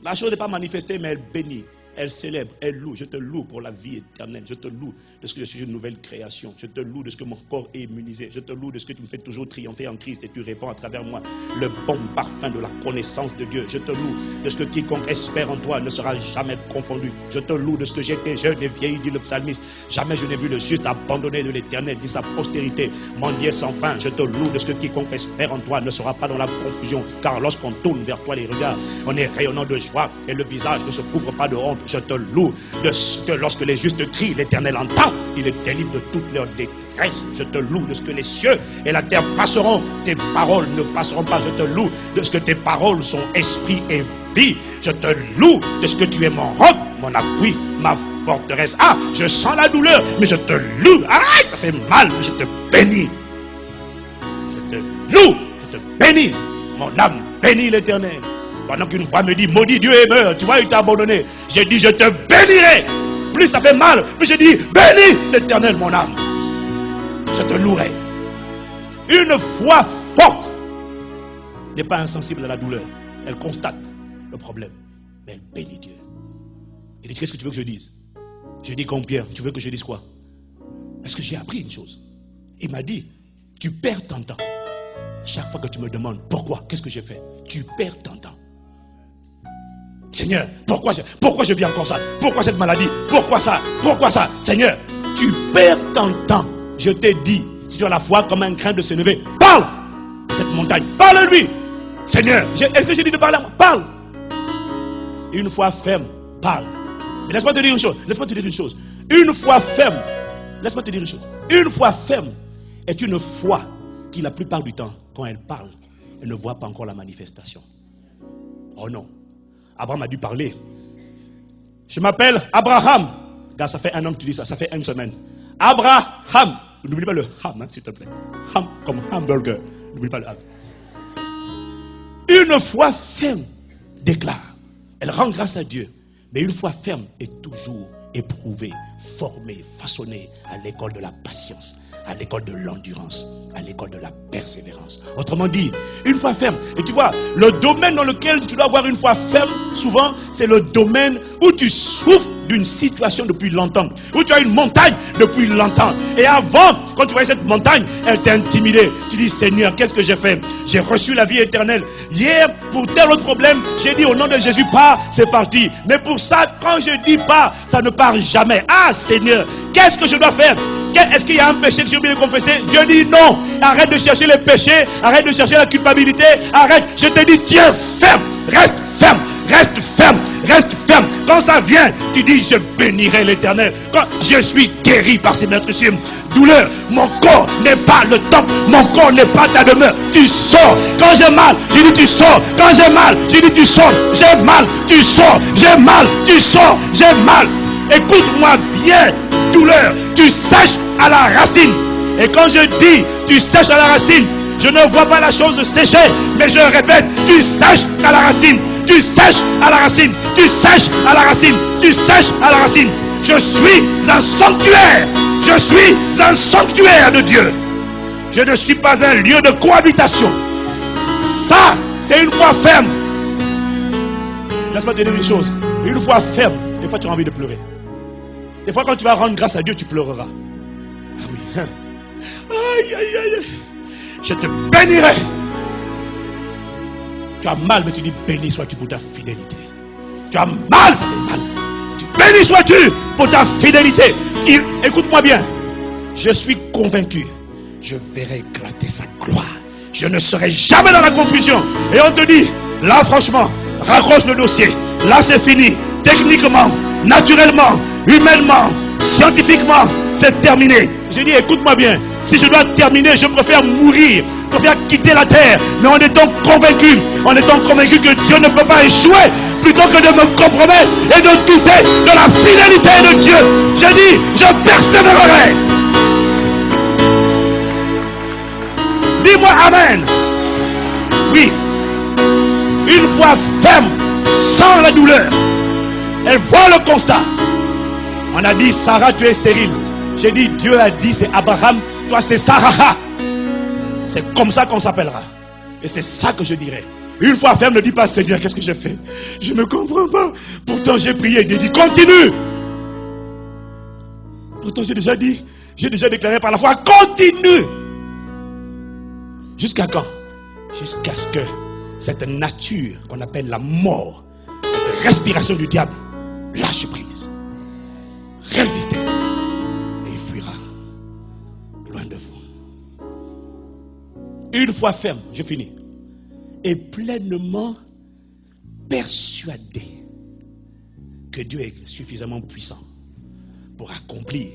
La chose n'est pas manifestée, mais elle bénit. Elle célèbre, elle loue. Je te loue pour la vie éternelle. Je te loue de ce que je suis une nouvelle création. Je te loue de ce que mon corps est immunisé. Je te loue de ce que tu me fais toujours triompher en Christ et tu répands à travers moi le bon parfum de la connaissance de Dieu. Je te loue de ce que quiconque espère en toi ne sera jamais confondu. Je te loue de ce que j'étais jeune et vieilli, dit le psalmiste. Jamais je n'ai vu le juste abandonné de l'Éternel, dit sa postérité, mendier sans fin. Je te loue de ce que quiconque espère en toi ne sera pas dans la confusion. Car lorsqu'on tourne vers toi les regards, on est rayonnant de joie et le visage ne se couvre pas de honte. Je te loue de ce que lorsque les justes crient, l'Éternel entend, il les délivre de toute leur détresse. Je te loue de ce que les cieux et la terre passeront, tes paroles ne passeront pas. Je te loue de ce que tes paroles sont esprit et vie. Je te loue de ce que tu es mon roc, mon appui, ma forteresse. Ah, je sens la douleur, mais je te loue. Ah, ça fait mal, mais je te bénis. Je te loue, je te bénis. Mon âme bénit l'Éternel. Pendant qu'une voix me dit, maudit Dieu et meurt, tu vois, il t'a abandonné. J'ai dit, je te bénirai. Plus ça fait mal, plus j'ai dit, bénis l'Éternel, mon âme. Je te louerai. Une foi forte n'est pas insensible à la douleur. Elle constate le problème, mais elle bénit Dieu. Il dit, qu'est-ce que tu veux que je dise? Je dis, Pierre, tu veux que je dise quoi? Parce que j'ai appris une chose. Il m'a dit, tu perds ton temps. Chaque fois que tu me demandes, pourquoi? Qu'est-ce que j'ai fait? Tu perds ton temps. Seigneur, pourquoi je vis encore ça? Pourquoi cette maladie? Pourquoi ça? Pourquoi ça? Seigneur, tu perds ton temps. Je t'ai dit, si tu as la foi comme un grain de sénévé, parle de cette montagne, parle-lui. Seigneur, est-ce que j'ai dit de parler à moi? Parle. Une foi ferme, parle. Mais laisse-moi te dire une chose. Une foi ferme, laisse-moi te dire une chose. Une foi ferme est une foi qui, la plupart du temps, quand elle parle, elle ne voit pas encore la manifestation. Oh non. Abraham a dû parler. Je m'appelle Abraham. Gars, ça fait un an que tu dis ça, ça fait une semaine. Abraham. N'oublie pas le ham, hein, s'il te plaît. Ham comme hamburger. N'oublie pas le ham. Une foi ferme déclare. Elle rend grâce à Dieu. Mais une foi ferme est toujours éprouvée, formée, façonnée à l'école de la patience, à l'école de l'endurance, à l'école de la persévérance. Autrement dit, une foi ferme. Et tu vois, le domaine dans lequel tu dois avoir une foi ferme, souvent, c'est le domaine où tu souffres d'une situation depuis longtemps, où tu as une montagne depuis longtemps. Et avant, quand tu voyais cette montagne, elle t'intimidait. Tu dis, Seigneur, qu'est-ce que j'ai fait? J'ai reçu la vie éternelle. Hier, pour tel autre problème, j'ai dit au nom de Jésus, pars, c'est parti. Mais pour ça, quand je dis pas, ça ne part jamais. Ah, Seigneur, qu'est-ce que je dois faire? Est-ce qu'il y a un péché que j'ai oublié de confesser? Dieu dit non. Arrête de chercher les péchés. Arrête de chercher la culpabilité. Arrête. Je te dis, tiens ferme. Reste ferme. Reste ferme. Reste ferme. Quand ça vient, tu dis, je bénirai l'Éternel. Quand je suis guéri par ses meurtrissures douleurs, mon corps n'est pas le temple. Mon corps n'est pas ta demeure. Tu sors. Quand j'ai mal, je dis tu sors. Quand j'ai mal, je dis tu sors. J'ai mal, tu sors. J'ai mal, tu sors. J'ai mal. Écoute-moi bien, douleur, tu sèches à la racine. Et quand je dis tu sèches à la racine, je ne vois pas la chose sécher, mais je répète, tu sèches à la racine, tu sèches à la racine, tu sèches à la racine, tu sèches à la racine. Je suis un sanctuaire, je suis un sanctuaire de Dieu. Je ne suis pas un lieu de cohabitation. Ça, c'est une foi ferme. Laisse-moi te dire une chose, une foi ferme, des fois tu as envie de pleurer. Des fois, quand tu vas rendre grâce à Dieu, tu pleureras. Ah oui. Aïe, aïe, aïe. Je te bénirai. Tu as mal, mais tu dis béni sois-tu pour ta fidélité. Tu as mal, ça fait mal. Tu béni sois-tu pour ta fidélité. Écoute-moi bien. Je suis convaincu. Je verrai éclater sa gloire. Je ne serai jamais dans la confusion. Et on te dit, là franchement, raccroche le dossier. Là c'est fini. Techniquement, naturellement, humainement, scientifiquement, c'est terminé. J'ai dit, écoute-moi bien, si je dois terminer, je préfère mourir, je préfère quitter la terre, mais en étant convaincu que Dieu ne peut pas échouer, plutôt que de me compromettre et de douter de la fidélité de Dieu. J'ai dit, je persévérerai. Dis-moi amen. Oui, une foi ferme, sans la douleur. Elle voit le constat. On a dit, Sarah, tu es stérile. J'ai dit, Dieu a dit, c'est Abraham, toi c'est Sarah. C'est comme ça qu'on s'appellera. Et c'est ça que je dirais. Une foi ferme ne dit pas, Seigneur, qu'est-ce que j'ai fait? Je ne comprends pas. Pourtant, j'ai prié. Il dit, continue. Pourtant, j'ai déjà déclaré par la foi, continue. Jusqu'à quand? Jusqu'à ce que cette nature qu'on appelle la mort, cette respiration du diable, lâche prise. Résistez. Et il fuira loin de vous. Une foi ferme, je finis, et pleinement persuadé que Dieu est suffisamment puissant pour accomplir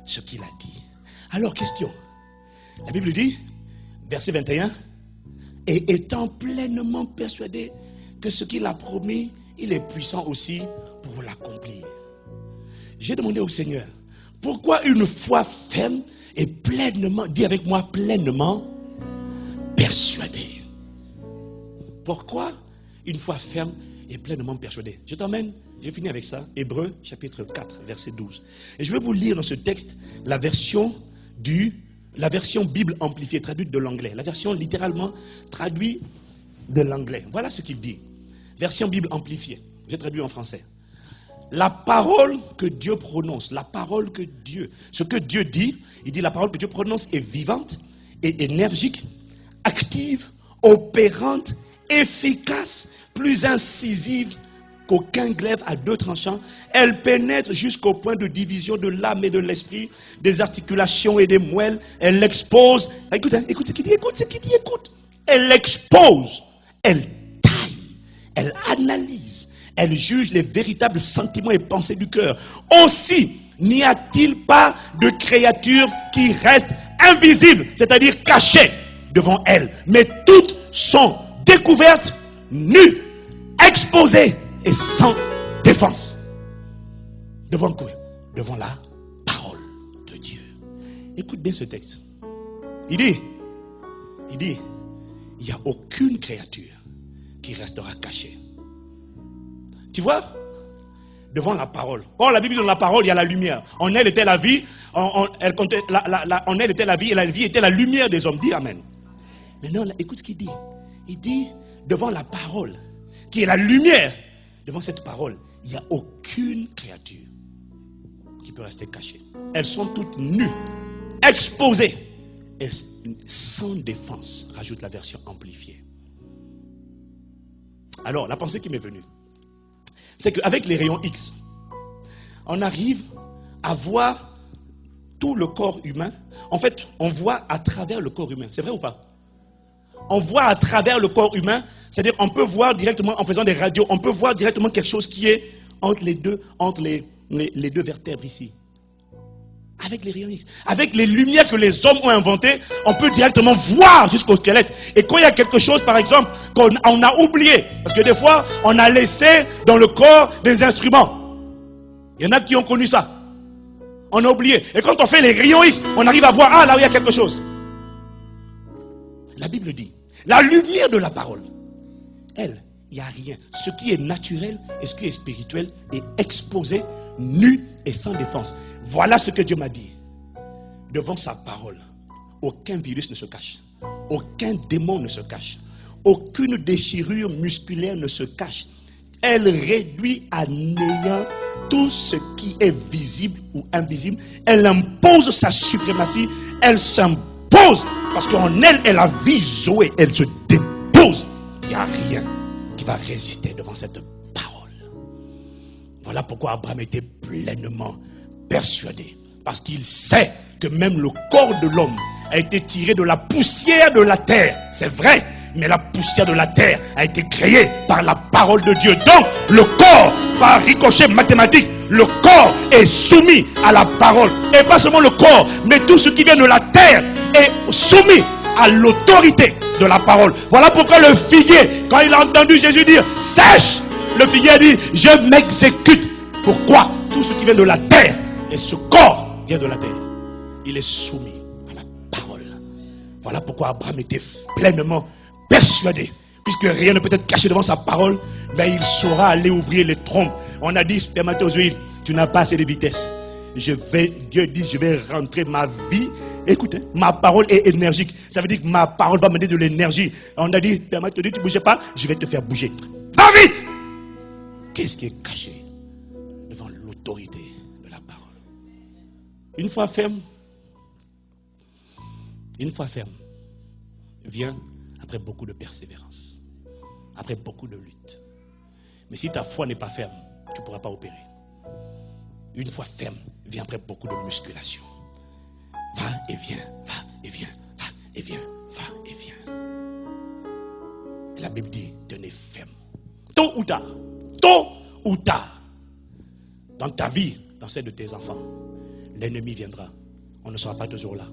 ce qu'il a dit. Alors, question. La Bible dit, verset 21, et étant pleinement persuadé que ce qu'il a promis, il est puissant aussi pour l'accomplir. J'ai demandé au Seigneur, pourquoi une foi ferme et pleinement, dis avec moi, pleinement persuadé? Pourquoi une foi ferme et pleinement persuadé? Je t'emmène, j'ai fini avec ça, Hébreux chapitre 4, verset 12. Et je vais vous lire dans ce texte la version Bible amplifiée, traduite de l'anglais. La version littéralement traduite de l'anglais. Voilà ce qu'il dit. Version Bible amplifiée. J'ai traduit en français. La parole que Dieu prononce, la parole que Dieu, ce que Dieu dit, il dit la parole que Dieu prononce est vivante et énergique, active, opérante, efficace, plus incisive qu'aucun glaive à deux tranchants. Elle pénètre jusqu'au point de division de l'âme et de l'esprit, des articulations et des moelles. Elle expose. Écoute, écoute ce qu'il dit, écoute. Elle expose, elle taille, elle analyse, elle juge les véritables sentiments et pensées du cœur. Aussi, n'y a-t-il pas de créature qui reste invisible, c'est-à-dire cachée devant elle, mais toutes sont découvertes, nues, exposées et sans défense. Devant quoi? Devant la parole de Dieu. Écoute bien ce texte. Il dit, il n'y a aucune créature qui restera cachée. Tu vois? Devant la parole. Or, la Bible dit dans la parole, il y a la lumière. En elle était la vie. En elle était la vie et la vie était la lumière des hommes. Dis amen. Maintenant, écoute ce qu'il dit. Il dit, devant la parole, qui est la lumière, devant cette parole, il n'y a aucune créature qui peut rester cachée. Elles sont toutes nues, exposées et sans défense, rajoute la version amplifiée. Alors, la pensée qui m'est venue, c'est qu'avec les rayons X, on arrive à voir tout le corps humain. En fait, on voit à travers le corps humain. C'est vrai ou pas? On voit à travers le corps humain, c'est-à-dire on peut voir directement en faisant des radios, on peut voir directement quelque chose qui est entre les deux vertèbres ici. Avec les rayons X, avec les lumières que les hommes ont inventées, on peut directement voir jusqu'au squelette. Et quand il y a quelque chose, par exemple, qu'on a oublié, parce que des fois, on a laissé dans le corps des instruments. Il y en a qui ont connu ça. On a oublié. Et quand on fait les rayons X, on arrive à voir, ah là où il y a quelque chose. La Bible dit, la lumière de la parole, elle, il n'y a rien. Ce qui est naturel et ce qui est spirituel est exposé, nu et sans défense. Voilà ce que Dieu m'a dit. Devant sa parole, aucun virus ne se cache. Aucun démon ne se cache. Aucune déchirure musculaire ne se cache. Elle réduit à néant tout ce qui est visible ou invisible. Elle impose sa suprématie. Elle s'impose parce qu'en elle, elle a vie Zoé. Elle se dépose. Il n'y a rien qui va résister devant cette parole. Voilà pourquoi Abraham était pleinement persuadé. Parce qu'il sait que même le corps de l'homme a été tiré de la poussière de la terre. C'est vrai, mais la poussière de la terre a été créée par la parole de Dieu. Donc, le corps, par ricochet mathématique, le corps est soumis à la parole. Et pas seulement le corps, mais tout ce qui vient de la terre est soumis à l'autorité de la parole. Voilà pourquoi le figuier, quand il a entendu Jésus dire « Sèche », le figuier a dit « Je m'exécute ». Pourquoi? Tout ce qui vient de la terre, et ce corps vient de la terre, il est soumis à la parole. Voilà pourquoi Abraham était pleinement persuadé. Puisque rien ne peut être caché devant sa parole, mais il saura aller ouvrir les trompes. On a dit, spermatozoïde, tu n'as pas assez de vitesse. Dieu dit, je vais rentrer ma vie écoute, hein, ma parole est énergique. Ça veut dire que ma parole va me donner de l'énergie. On a dit, Père, tu ne bouges pas, je vais te faire bouger. Va vite! Qu'est-ce qui est caché devant l'autorité de la parole? Une fois ferme vient après beaucoup de persévérance, après beaucoup de lutte. Mais si ta foi n'est pas ferme, tu ne pourras pas opérer. Une foi ferme vient après beaucoup de musculation. Va et viens, va et viens, va et viens, va et viens. Et la Bible dit, tenez ferme. Tôt ou tard, dans ta vie, dans celle de tes enfants, l'ennemi viendra. On ne sera pas toujours là.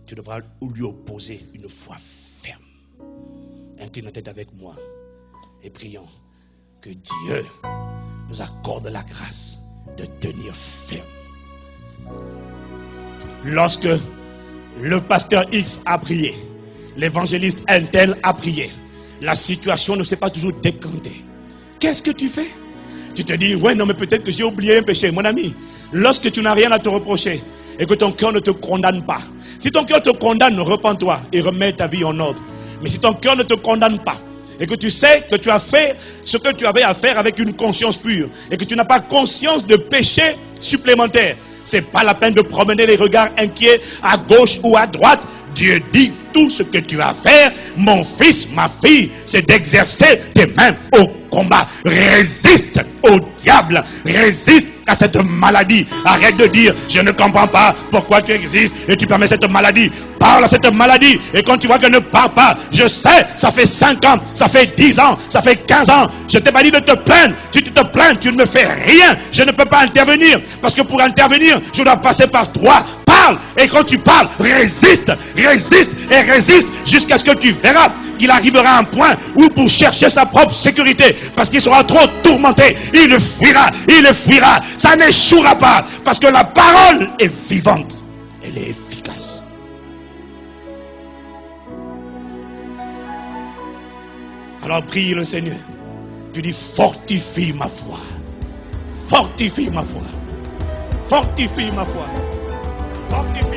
Tu devras lui opposer une foi ferme. Incline la tête avec moi et prions que Dieu nous accorde la grâce de tenir ferme. Lorsque le pasteur X a prié, l'évangéliste Intel a prié, la situation ne s'est pas toujours décantée. Qu'est-ce que tu fais? Tu te dis, ouais, non, mais peut-être que j'ai oublié un péché. Mon ami, lorsque tu n'as rien à te reprocher et que ton cœur ne te condamne pas, si ton cœur te condamne, repens-toi et remets ta vie en ordre. Mais si ton cœur ne te condamne pas et que tu sais que tu as fait ce que tu avais à faire avec une conscience pure et que tu n'as pas conscience de péché supplémentaire, c'est pas la peine de promener les regards inquiets à gauche ou à droite. Dieu dit, tout ce que tu as à faire, mon fils, ma fille, c'est d'exercer tes mains au combat. Résiste au diable, résiste à cette maladie. Arrête de dire, je ne comprends pas pourquoi tu existes et tu permets cette maladie. Parle à cette maladie et quand tu vois qu'elle ne part pas, je sais, ça fait 5 ans, ça fait 10 ans, ça fait 15 ans. Je t'ai pas dit de te plaindre. Si tu te plains, tu ne me fais rien. Je ne peux pas intervenir parce que pour intervenir, je dois passer par toi. Parle et quand tu parles, résiste et résiste jusqu'à ce que tu verras qu'il arrivera à un point où pour chercher sa propre sécurité, parce qu'il sera trop tourmenté, il fuira, ça n'échouera pas, parce que la parole est vivante, elle est efficace. Alors prie le Seigneur, tu dis fortifie ma foi, fortifie ma foi, fortifie ma foi, fortifie.